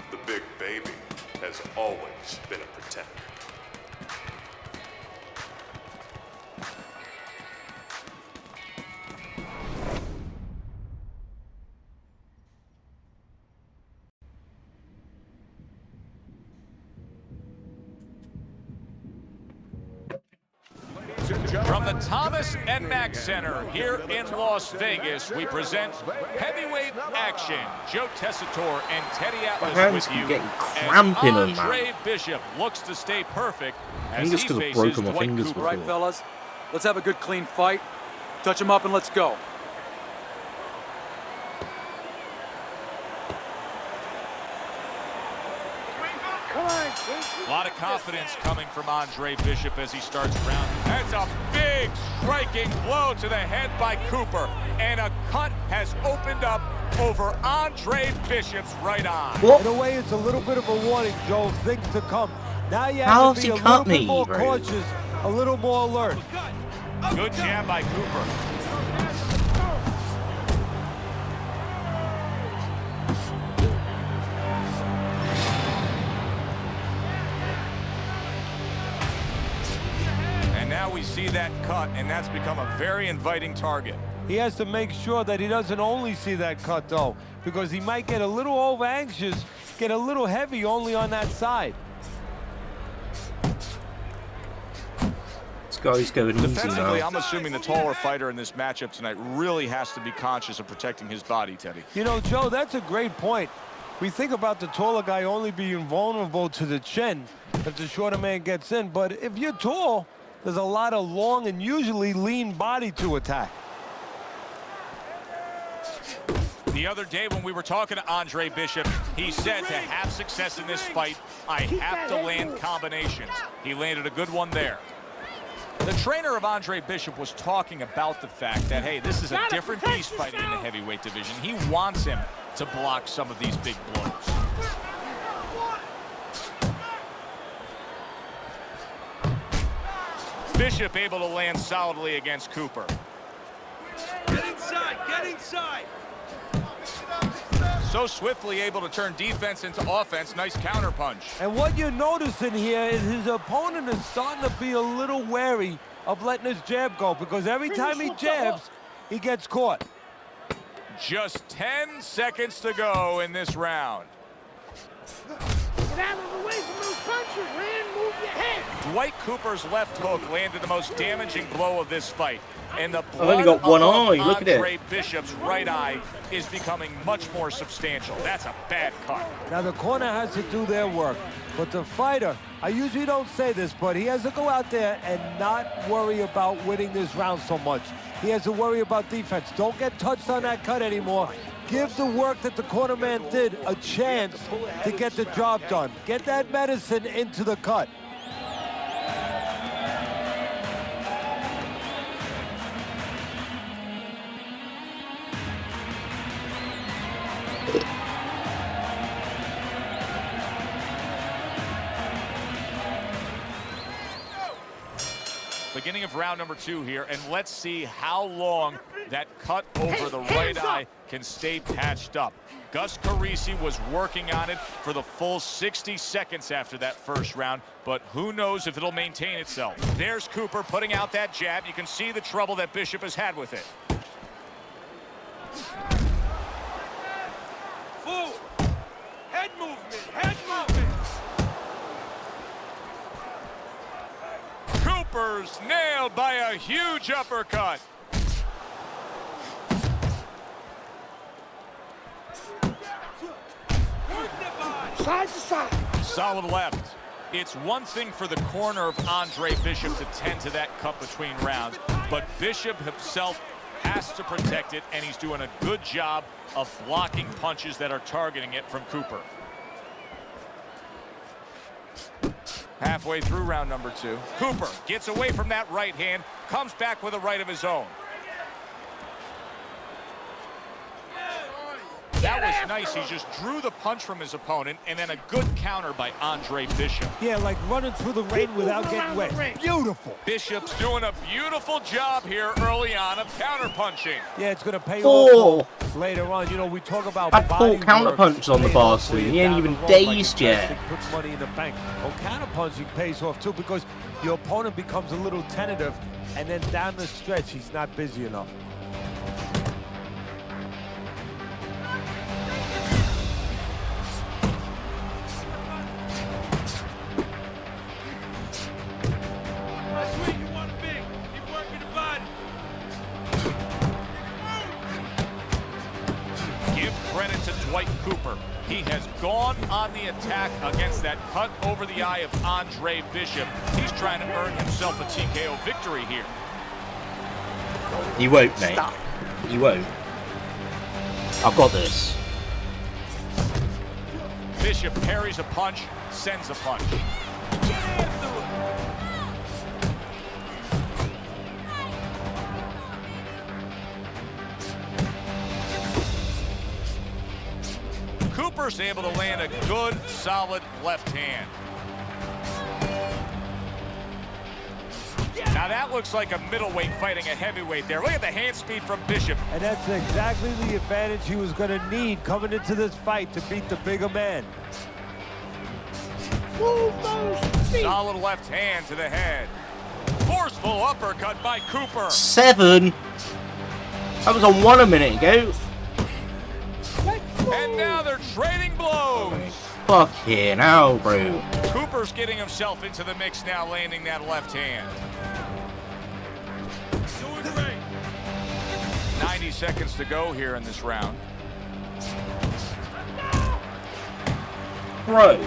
the big baby has always been a pretender. From the Thomas and Mack Center here in Las Vegas, we present heavyweight action. Joe Tessitore and Teddy Atlas with you. Getting cramping on, man. Andre Bishop looks to stay perfect as he faces broken my Dwight fingers Cooper. before. Right, fellas, let's have a good, clean fight. Touch him up and let's go. A lot of confidence coming from Andre Bishop as he starts round. That's a big striking blow to the head by Cooper. And a cut has opened up over Andre Bishop's right arm. In a way, it's a little bit of a warning, Joe, things to come. Now you How have has to be he a cut little bit me, more bro? cautious, a little more alert. Good jab by Cooper. And now we see that cut, and that's become a very inviting target. He has to make sure that he doesn't only see that cut, though, because he might get a little over-anxious, get a little heavy only on that side. This guy's going easy Defensively, now. I'm assuming the taller fighter in this matchup tonight really has to be conscious of protecting his body, Teddy. You know, Joe, that's a great point. We think about the taller guy only being vulnerable to the chin if the shorter man gets in, but if you're tall, there's a lot of long and usually lean body to attack. The other day when we were talking to Andre Bishop, he said to have success in this fight, I have to land combinations. He landed a good one there. The trainer of Andre Bishop was talking about the fact that, hey, this is a different beast fighting in the heavyweight division. He wants him to block some of these big blows. Bishop able to land solidly against Cooper. Get inside, get inside. So swiftly able to turn defense into offense. Nice counter punch. And what you're noticing here is his opponent is starting to be a little wary of letting his jab go, because every time he jabs, he gets caught. Just 10 seconds to go in this round. Get out of the way from those punches, man. Move your head. Dwight Cooper's left hook landed the most damaging blow of this fight. And the I've only blood got one above eye, look at it. Andre Bishop's right eye is becoming much more substantial. That's a bad cut. Now the corner has to do their work, but the fighter, I usually don't say this, but he has to go out there and not worry about winning this round so much. He has to worry about defense. Don't get touched on that cut anymore. Give the work that the corner man did a chance to get the job done. Get that medicine into the cut. Beginning of round number 2 here, and let's see how long that cut over the right eye can stay patched up. Gus Carisi was working on it for the full 60 seconds after that first round, but who knows if it'll maintain itself. There's Cooper putting out that jab. You can see the trouble that Bishop has had with it. Forward. Head movement, head movement. Cooper's nailed by a huge uppercut. Side to side. Solid left. It's one thing for the corner of Andre Bishop to tend to that cut between rounds, but Bishop himself has to protect it, and he's doing a good job of blocking punches that are targeting it from Cooper. Halfway through round number 2, Cooper gets away from that right hand, comes back with a right of his own. That was nice. He just drew the punch from his opponent, and then a good counter by Andre Bishop. Yeah, like running through the rain without getting wet. Beautiful. Bishop's doing a beautiful job here early on of counter punching. Yeah, it's going to pay Oh. off later on. You know, we talk about Had body 4 counter work punches on the paying bar off for soon. you He ain't down even the road, like dazed investing yet. puts money in the bank. Well, counter punching pays off too, because your opponent becomes a little tentative, and then down the stretch, he's not busy enough. That's where you want to be. Keep working the body. Give credit to Dwight Cooper. He has gone on the attack against that cut over the eye of Andre Bishop. He's trying to earn himself a TKO victory here. You won't, mate. You won't. I've got this. Bishop parries a punch, sends a punch. Cooper's able to land a good, solid left hand. Now that looks like a middleweight fighting a heavyweight there. Look at the hand speed from Bishop. And that's exactly the advantage he was going to need coming into this fight to beat the bigger man. Solid left hand to the head. Forceful uppercut by Cooper. 7. That was on 1 a minute ago. And now they're trading blows. Fucking hell, bro. Cooper's getting himself into the mix now, landing that left hand. 90 seconds to go here in this round. Bro.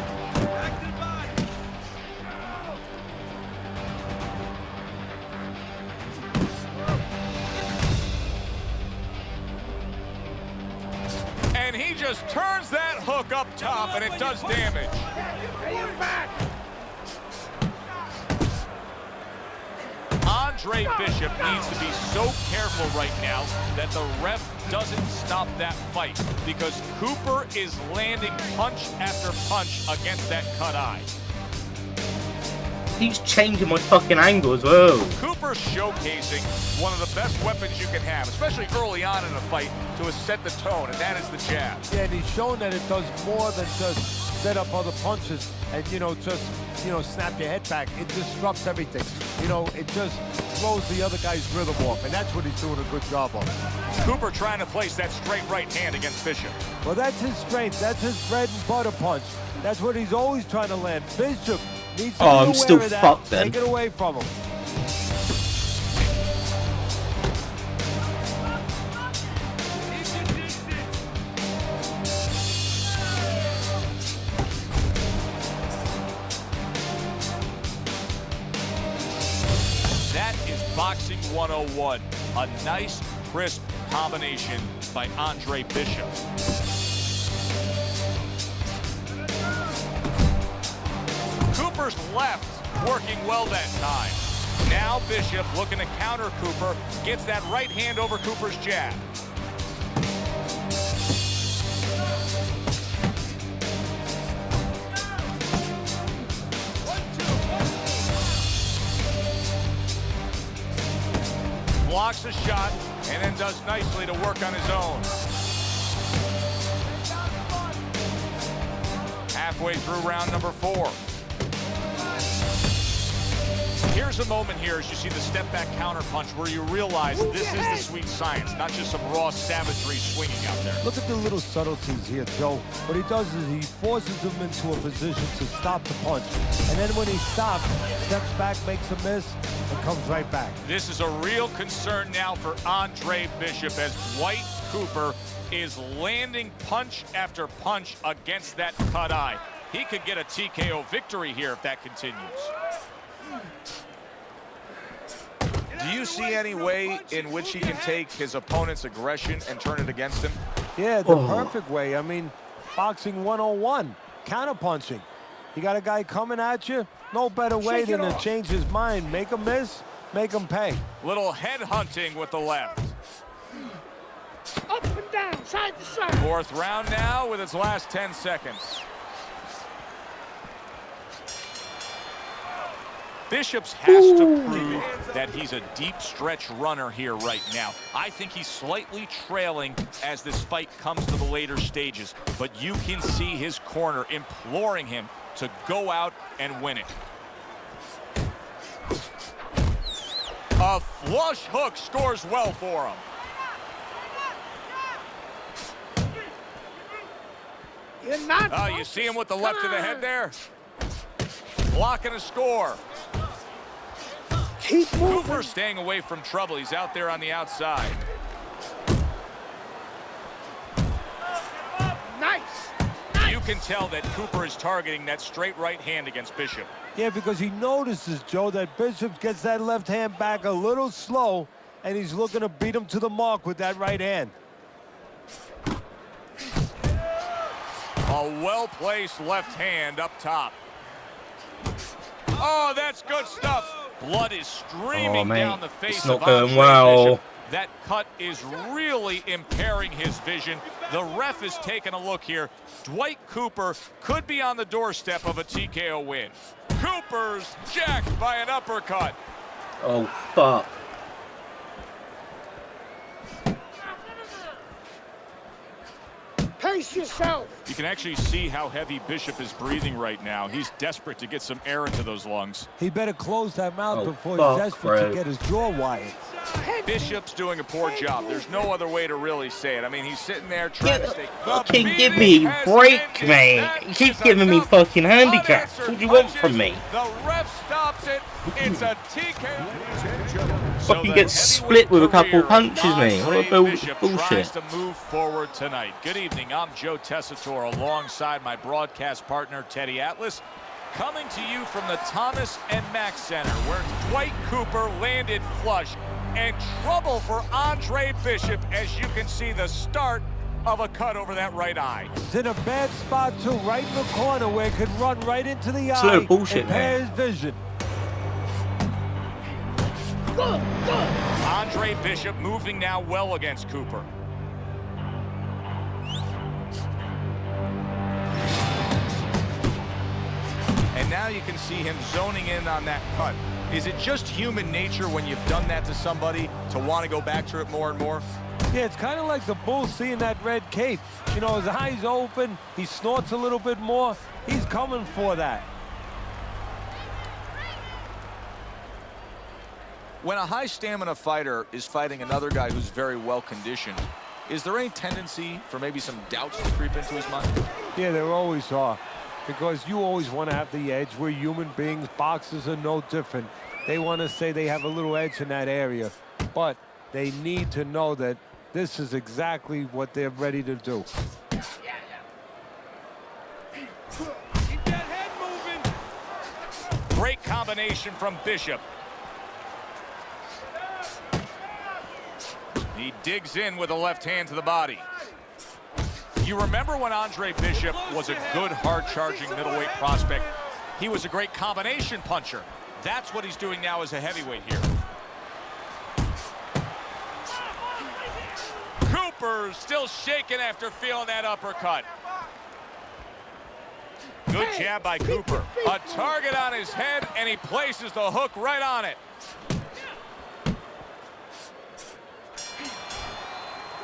And he just turns that hook up top, and it does damage. Andre Bishop needs to be so careful right now that the ref doesn't stop that fight, because Cooper is landing punch after punch against that cut eye. He's changing my fucking angle as well. Cooper's showcasing one of the best weapons you can have, especially early on in a fight, to set the tone, and that is the jab. Yeah, and he's shown that it does more than just set up other punches and, just, snap your head back. It disrupts everything. It just throws the other guy's rhythm off, and that's what he's doing a good job of. Cooper trying to place that straight right hand against Bishop. Well, that's his strength. That's his bread and butter punch. That's what he's always trying to land. Bishop needs to be I'm aware still of that. fucked then. Take it away from him. That is Boxing 101. A nice, crisp combination by Andre Bishop. Cooper's left working well that time. Now Bishop looking to counter Cooper, gets that right hand over Cooper's jab. Blocks a shot and then does nicely to work on his own. Halfway through round number 4. Here's a moment here as you see the step back counter punch where you realize this is the sweet science, not just some raw savagery swinging out there. Look at the little subtleties here, Joe. What he does is he forces him into a position to stop the punch. And then when he stops, steps back, makes a miss, and comes right back. This is a real concern now for Andre Bishop as Dwight Cooper is landing punch after punch against that cut eye. He could get a TKO victory here if that continues. Do you see any way in which he can take his opponent's aggression and turn it against him? Yeah, the perfect way. I mean, Boxing 101, counterpunching. You got a guy coming at you, no better way than to change his mind. Make him miss, make him pay. Little head hunting with the left. Up and down, side to side. 4th round now with its last 10 seconds. Bishops has to prove that he's a deep stretch runner here right now. I think he's slightly trailing as this fight comes to the later stages, but you can see his corner imploring him to go out and win it. A flush hook scores well for him. You're not. Oh, you see him with the left of the head there? Blocking a score. Keep moving. Cooper staying away from trouble. He's out there on the outside. Nice. You can tell that Cooper is targeting that straight right hand against Bishop. Yeah, because he notices, Joe, that Bishop gets that left hand back a little slow, and he's looking to beat him to the mark with that right hand. A well-placed left hand up top. Oh, that's good stuff. Blood is streaming down the face of Andre Bishop. That cut is really impairing his vision. The ref is taking a look here. Dwight Cooper could be on the doorstep of a TKO win. Cooper's jacked by an uppercut. Oh, fuck. Pace yourself. You can actually see how heavy Bishop is breathing right now. He's desperate to get some air into those lungs. He better close that mouth Oh, before fuck, he's desperate bro. to get his jaw wired. Bishop's doing a poor job. There's no other way to really say it. I mean, he's sitting there trying to stay. Fucking give me a break, man. You keep giving me fucking handicaps. What do you want from me? The ref stops it. It's a TK. Fucking get split with a couple punches, man. What a Bishop bullshit. tries to move forward tonight. Good evening. I'm Joe Tessitore alongside my broadcast partner Teddy Atlas, coming to you from the Thomas and Mack Center, where Dwight Cooper landed flush, and trouble for Andre Bishop, as you can see the start of a cut over that right eye. He's in a bad spot too, right in the corner where it could run right into the It's a eye little bullshit, and impair man. his vision. Andre Bishop moving now well against Cooper. And now you can see him zoning in on that cut. Is it just human nature when you've done that to somebody to want to go back to it more and more? Yeah, it's kind of like the bull seeing that red cape. You know, his eyes open, he snorts a little bit more. He's coming for that. When a high stamina fighter is fighting another guy who's very well conditioned, is there any tendency for maybe some doubts to creep into his mind? Yeah, there always are. Because you always want to have the edge. We're human beings. Boxers are no different. They want to say they have a little edge in that area. But they need to know that this is exactly what they're ready to do. Keep that head moving. Great combination from Bishop. He digs in with a left hand to the body. You remember when Andre Bishop was a good, hard-charging middleweight prospect? He was a great combination puncher. That's what he's doing now as a heavyweight here. Cooper still shaking after feeling that uppercut. Good jab by Cooper. A target on his head, and he places the hook right on it.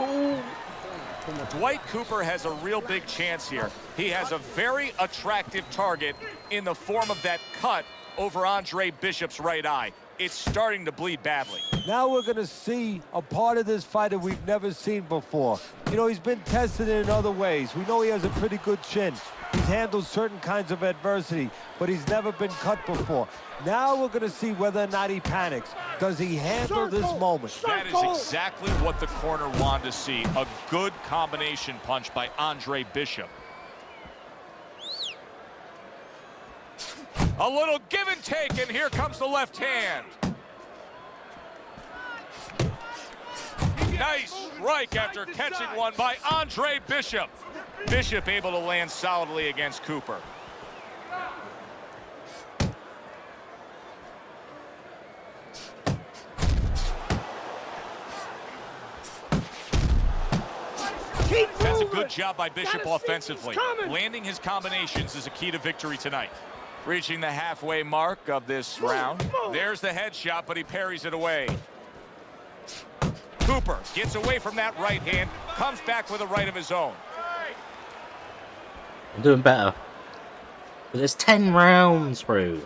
Ooh. Dwight Cooper has a real big chance here. He has a very attractive target in the form of that cut over Andre Bishop's right eye. It's starting to bleed badly. Now we're going to see a part of this fighter we've never seen before. You know, he's been tested in other ways. We know he has a pretty good chin. He's handled certain kinds of adversity, but he's never been cut before. Now we're going to see whether or not he panics. Does he handle this moment? That is exactly what the corner wanted to see. A good combination punch by Andre Bishop. A little give and take, and here comes the left hand. Nice strike after catching one by Andre Bishop. Bishop able to land solidly against Cooper. That's a good job by Bishop offensively. Landing his combinations is a key to victory tonight. Reaching the halfway mark of this round. There's the headshot, but he parries it away. Cooper gets away from that right hand, comes back with a right of his own. I'm doing better. But there's 10 rounds, bro.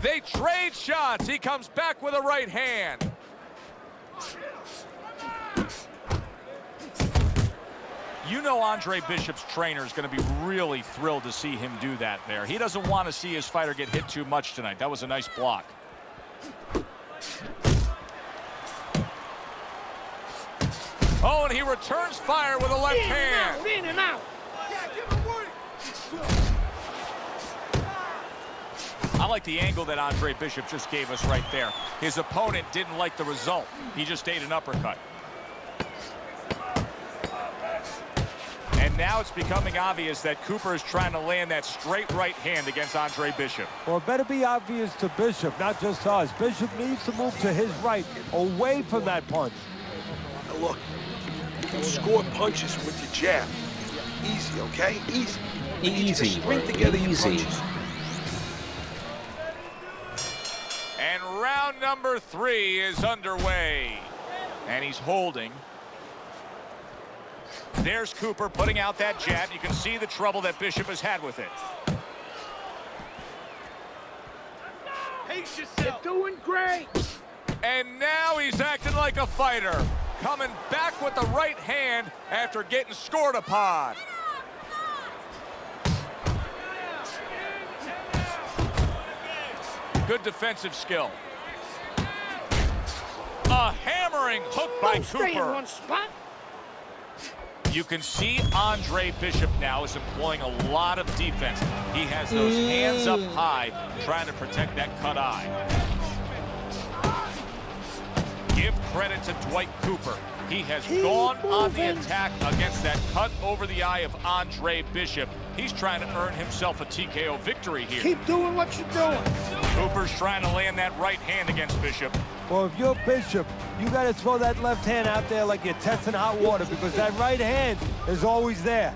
They trade shots. He comes back with a right hand. You know Andre Bishop's trainer is going to be really thrilled to see him do that there. He doesn't want to see his fighter get hit too much tonight. That was a nice block. Oh, and he returns fire with a left hand. In and out. I like the angle that Andre Bishop just gave us right there. His opponent didn't like the result. He just ate an uppercut. And now it's becoming obvious that Cooper is trying to land that straight right hand against Andre Bishop. Well, it better be obvious to Bishop, not just us. Bishop needs to move to his right, away from that punch. Now look, you can score punches with your jab. Easy, okay? Easy. Easy, String together your easy. punches. And number 3 is underway. And he's holding. There's Cooper putting out that jab. You can see the trouble that Bishop has had with it. Pace yourself. You're doing great. And now he's acting like a fighter. Coming back with the right hand after getting scored upon. Good defensive skill. A hammering hook by Stay in Cooper. one spot. You can see Andre Bishop now is employing a lot of defense. He has those hands up high, trying to protect that cut eye. Give credit to Dwight Cooper. He has gone on the attack against that cut over the eye of Andre Bishop. He's trying to earn himself a TKO victory here. Keep doing what you're doing. Cooper's trying to land that right hand against Bishop. Well, if you're Bishop, you got to throw that left hand out there like you're testing hot water, because that right hand is always there.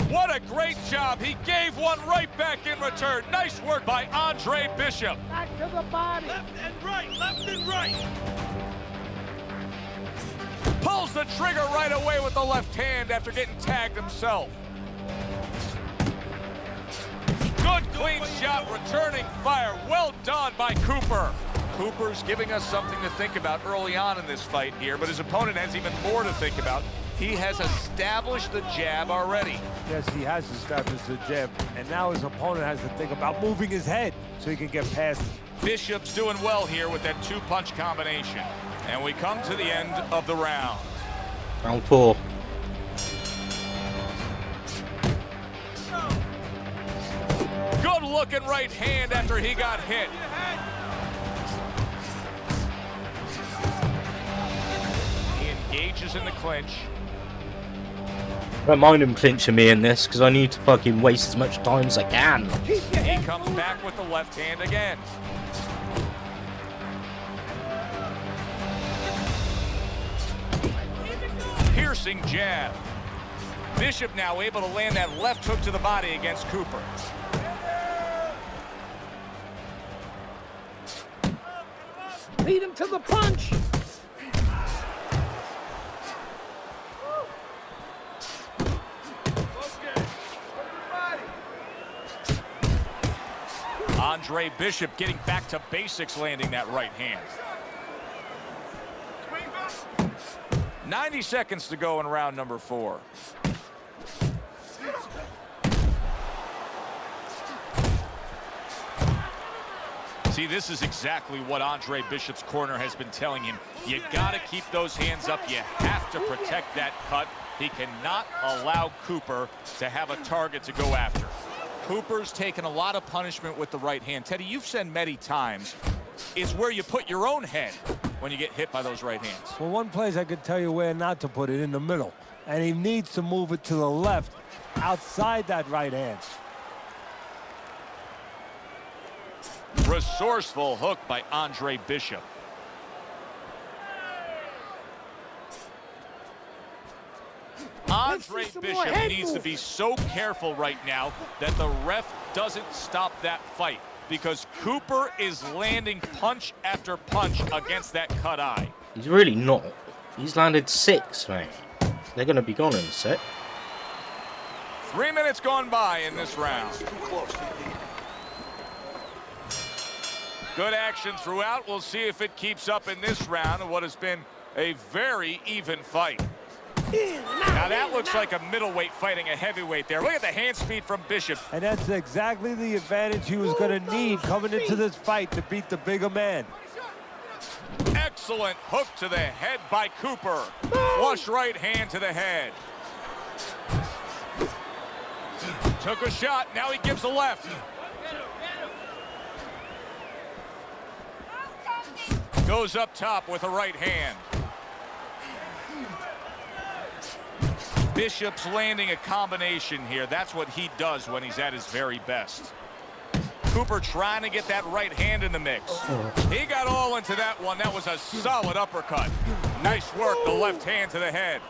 What a great job. He gave one right back in return. Nice work by Andre Bishop. Back to the body. Left and right, left and right. Pulls the trigger right away with the left hand after getting tagged himself. Good clean shot, returning fire. Well done by Cooper. Cooper's giving us something to think about early on in this fight here, but his opponent has even more to think about. He has established the jab already. Yes, he has established the jab, and now his opponent has to think about moving his head so he can get past it. Bishop's doing well here with that 2-punch combination. And we come to the end of the round. Round 4. Good looking right hand after he got hit. He engages in the clinch. I don't mind him clinching me in this, because I need to fucking waste as much time as I can. He comes back with the left hand again. Piercing jab. Bishop now able to land that left hook to the body against Cooper. Beat him to the punch. Andre Bishop getting back to basics, landing that right hand. 90 seconds to go in round number 4. See, this is exactly what Andre Bishop's corner has been telling him. You got to keep those hands up. You have to protect that cut. He cannot allow Cooper to have a target to go after. Cooper's taken a lot of punishment with the right hand. Teddy, you've said many times, it's where you put your own head when you get hit by those right hands. Well, one place I could tell you where not to put it, in the middle. And he needs to move it to the left, outside that right hand. Resourceful hook by Andre Bishop. Andre Bishop needs to be so careful right now that the ref doesn't stop that fight, because Cooper is landing punch after punch against that cut eye. He's really not. He's landed 6, mate. They're going to be gone in a sec. 3 minutes gone by in this round. Good action throughout. We'll see if it keeps up in this round of what has been a very even fight. Now that looks like a middleweight fighting a heavyweight there. Look at the hand speed from Bishop. And that's exactly the advantage he was going to need coming into this fight to beat the bigger man. Excellent hook to the head by Cooper. Flush right hand to the head. Took a shot. Now he gives a left. Goes up top with a right hand. Bishop's landing a combination here. That's what he does when he's at his very best. Cooper trying to get that right hand in the mix. He got all into that one. That was a solid uppercut. Nice work, the left hand to the head.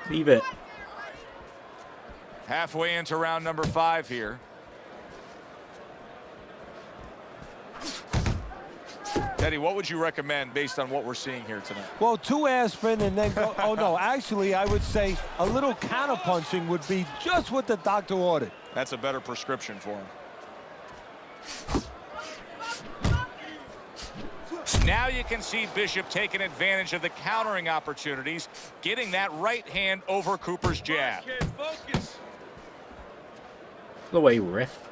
Leave it. Halfway into round number 5 here. Teddy, what would you recommend based on what we're seeing here tonight? Well, 2 aspirin and then go. Oh, no. Actually, I would say a little counterpunching would be just what the doctor ordered. That's a better prescription for him. Now you can see Bishop taking advantage of the countering opportunities, getting that right hand over Cooper's jab. The way ref.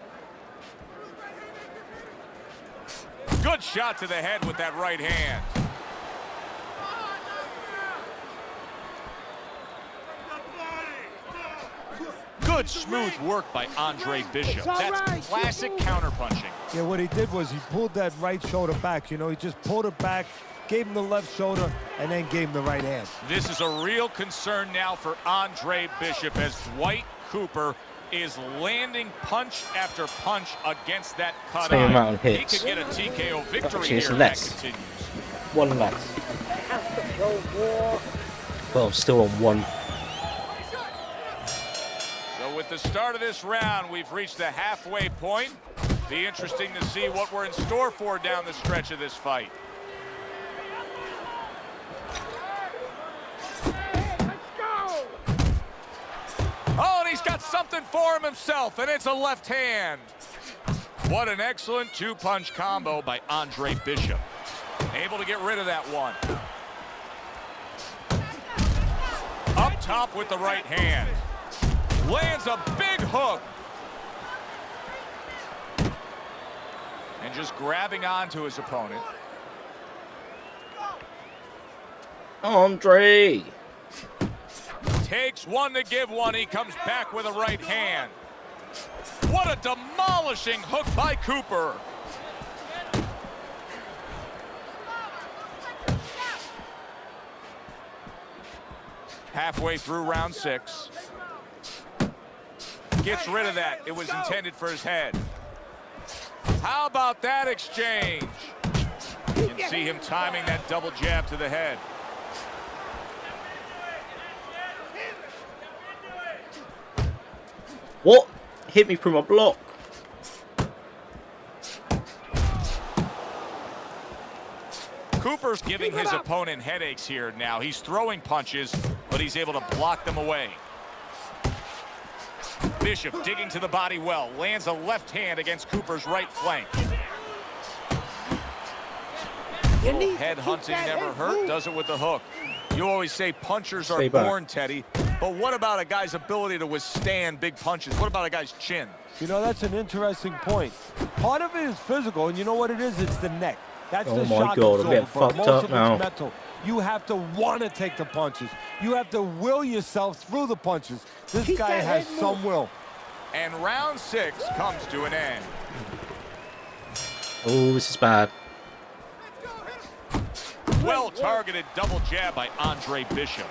Good shot to the head with that right hand. Good smooth work by Andre Bishop. That's classic counterpunching. Yeah, what he did was he pulled that right shoulder back. You know, he just pulled it back, gave him the left shoulder, and then gave him the right hand. This is a real concern now for Andre Bishop as Dwight Cooper is landing punch after punch against that cut Same amount eye. of He hits. could get a TKO victory Actually, it's here if less. that continues. One less. Well, I'm still on 1. So with the start of this round, we've reached the halfway point. Be interesting to see what we're in store for down the stretch of this fight. Oh, and he's got something for him himself, and it's a left hand. What an excellent 2-punch combo by Andre Bishop. Able to get rid of that one. Up top with the right hand. Lands a big hook. And just grabbing onto his opponent. Andre! Takes one to give one. He comes back with a right hand. What a demolishing hook by Cooper. Halfway through round 6. Gets rid of that. It was intended for his head. How about that exchange? You can see him timing that double jab to the head. What? Hit me from a block. Cooper's giving his opponent headaches here now. He's throwing punches, but he's able to block them away. Bishop digging to the body well. Lands a left hand against Cooper's right flank. Head hunting never hurt. Does it with the hook. You always say punchers are born, Teddy. But what about a guy's ability to withstand big punches? What about a guy's chin? You know, that's an interesting point. Part of it is physical, and you know what it is? It's the neck. That's the shock God, I'm getting absorber, but fucked most up of now. it's mental. You have to want to take the punches. You have to will yourself through the punches. This guy has some will. And round 6 comes to an end. Oh, this is bad. Well-targeted double jab by Andre Bishop.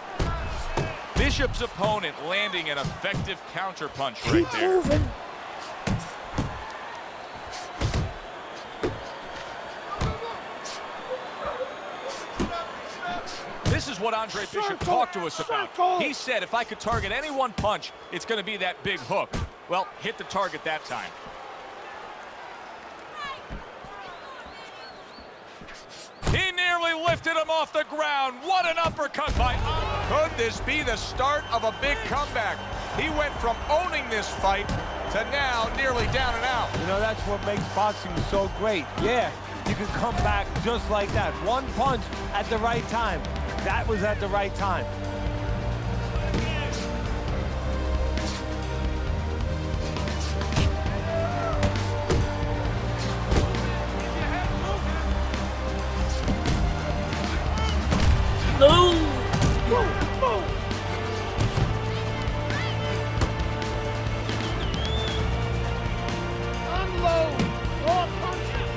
Bishop's opponent landing an effective counterpunch right there. This is what Andre Bishop talked to us about. He said, if I could target any one punch, it's going to be that big hook. Well, hit the target that time. He nearly lifted him off the ground. What an uppercut by Andre. Could this be the start of a big comeback? He went from owning this fight to now nearly down and out. You know, that's what makes boxing so great. Yeah, you can come back just like that. One punch at the right time. That was at the right time. No! Unload! More punches!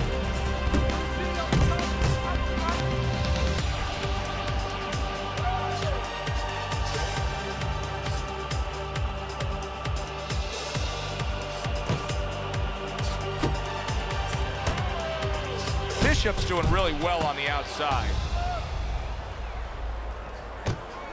Bishop's doing really well on the outside.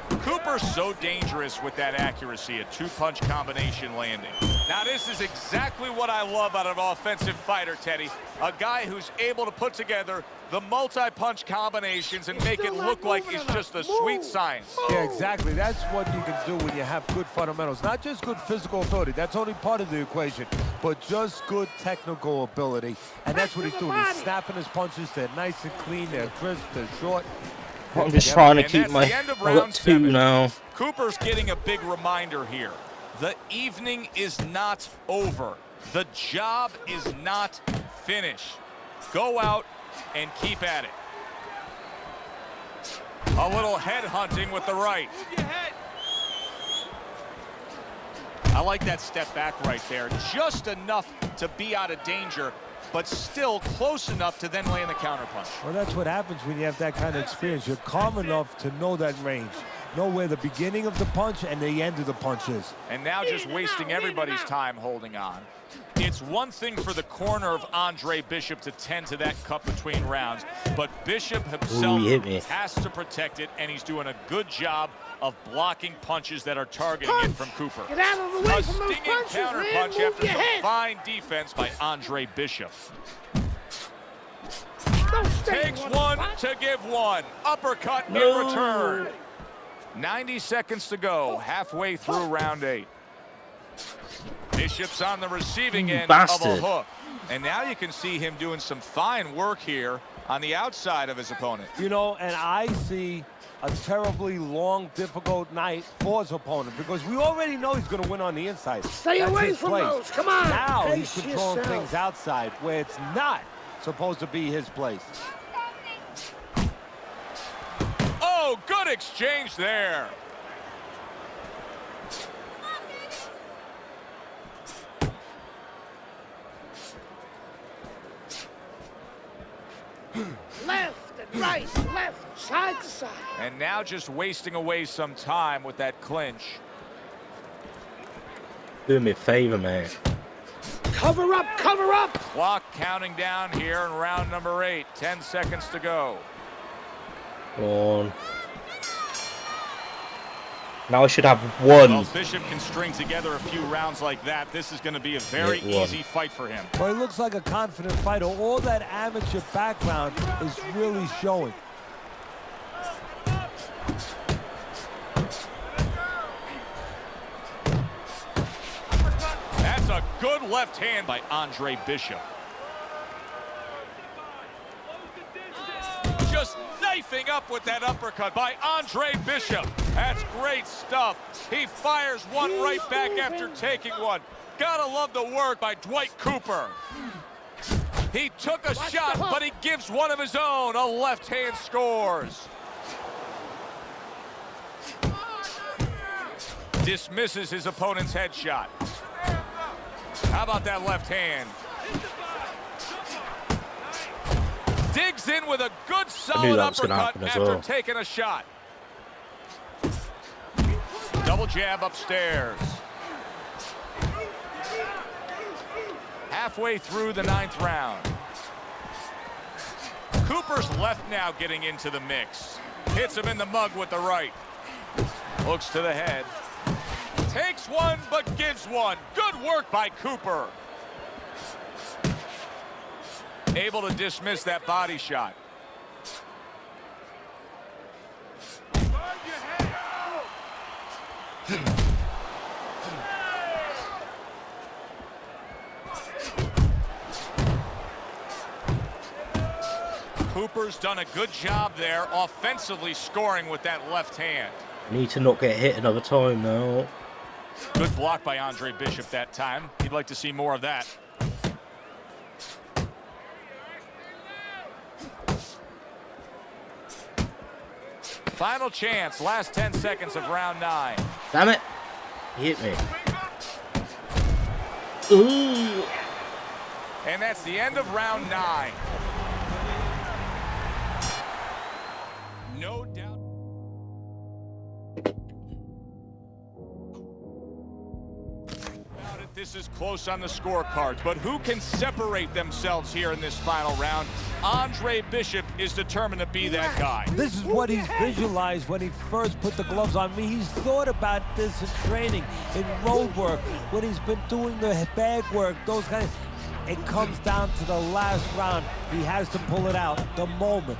Cooper's so dangerous with that accuracy, a two-punch combination landing. Now, this is exactly what I love out of an offensive fighter, Teddy. A guy who's able to put together the multi-punch combinations and make it look like it's just a sweet science. Yeah, exactly. That's what you can do when you have good fundamentals. Not just good physical ability. That's only part of the equation, but just good technical ability. And that's what he's doing. He's snapping his punches. They're nice and clean. They're crisp. They're short. I'm just trying to keep my... I've got 2 now. Cooper's getting a big reminder here. The evening is not over. The job is not finished. Go out and keep at it. A little head hunting with the right. I like that step back right there. Just enough to be out of danger, but still close enough to then land the counterpunch. Well, that's what happens when you have that kind of experience. You're calm enough to know that range. Know where the beginning of the punch and the end of the punch is. And now just wasting everybody's time holding on. It's one thing for the corner of Andre Bishop to tend to that cut between rounds, but Bishop himself has to protect it, and he's doing a good job of blocking punches that are targeting it from Cooper. Get out of the way from those stinging punches, counterpunch man. after some fine defense by Andre Bishop. Takes one to give one. Uppercut in return. 90 seconds to go, halfway through round 8. Bishop's on the receiving end of a hook. And now you can see him doing some fine work here on the outside of his opponent. You know, and I see a terribly long, difficult night for his opponent because we already know he's going to win on the inside. Stay That's away his from place. those. Come on. Now he's Pace controlling yourself. things outside where it's not supposed to be his place. Oh, good exchange there. Left and right, left, side to side. And now just wasting away some time with that clinch. Do me a favor, man. Cover up, cover up. Clock counting down here in round number 8. 10 seconds to go. Go on. Now I should have 1. Well, Bishop can string together a few rounds like that. This is going to be a very easy fight for him. Well, he looks like a confident fighter. All that amateur background is really showing. That's a good left hand by Andre Bishop. Just knifing up with that uppercut by Andre Bishop. That's great stuff. He fires one right back after taking one. Gotta love the work by Dwight Cooper. He took a shot, but he gives one of his own. A left hand scores. Dismisses his opponent's headshot. How about that left hand? Digs in with a good solid uppercut after taking a shot. Double jab upstairs. Halfway through the 9th round. Cooper's left now getting into the mix. Hits him in the mug with the right. Looks to the head. Takes one, but gives one. Good work by Cooper. Able to dismiss that body shot. Cooper's done a good job there, offensively scoring with that left hand. Need to not get hit another time now. Good block by Andre Bishop that time. He'd like to see more of that. Final chance, last 10 seconds of round 9. Damn it. He hit me. Ooh. And that's the end of round 9. No doubt. this is close on the scorecards, but who can separate themselves here in this final round? Andre Bishop is determined to be that guy. This is what he's visualized when he first put the gloves on me. He's thought about this in training, in road work, when he's been doing the bag work, those kinds. It comes down to the last round. He has to pull it out, the moment.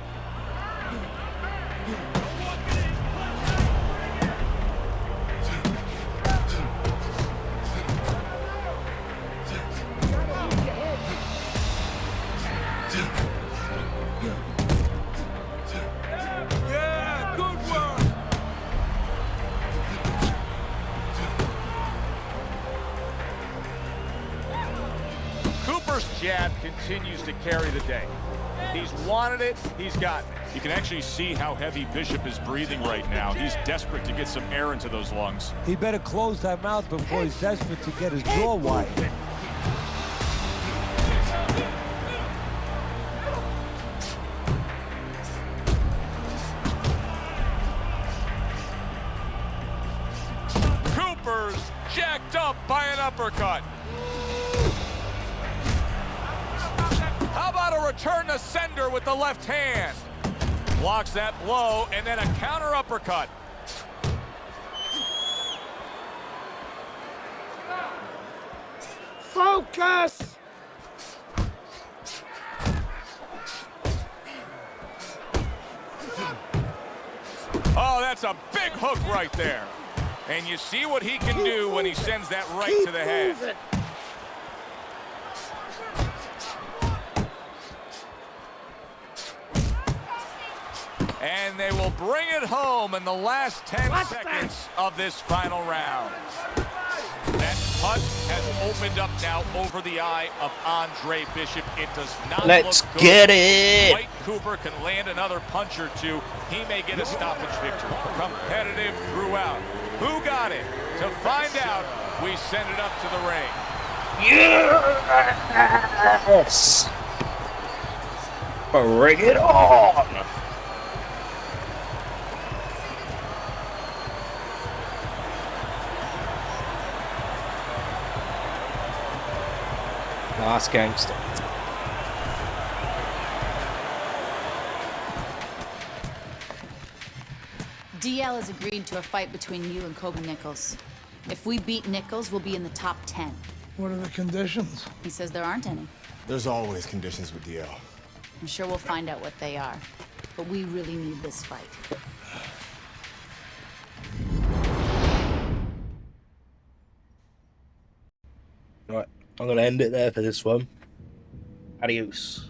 Cooper's jab continues to carry the day. He's wanted it, he's gotten it. You can actually see how heavy Bishop is breathing right now. He's desperate to get some air into those lungs. He better close that mouth before he's desperate to get his jaw wide. Cooper's jacked up by an uppercut. How about a return to sender with the left hand? Blocks that blow, and then a counter uppercut. Focus! Oh, that's a big hook right there. And you see what he can do when he sends that right to the head. Moving. And they will bring it home in the last 10 seconds of this final round. That punch has opened up now over the eye of Andre Bishop. It does not Let's look good. get it. White Cooper can land another punch or two. He may get a stoppage victory. Competitive throughout. Who got it? To find out, we send it up to the ring. Yes! Bring it on! Last gangster. DL has agreed to a fight between you and Kobe Nichols. If we beat Nichols, we'll be in the top 10. What are the conditions? He says there aren't any. There's always conditions with DL. I'm sure we'll find out what they are. But we really need this fight. Right, I'm going to end it there for this one. Adios.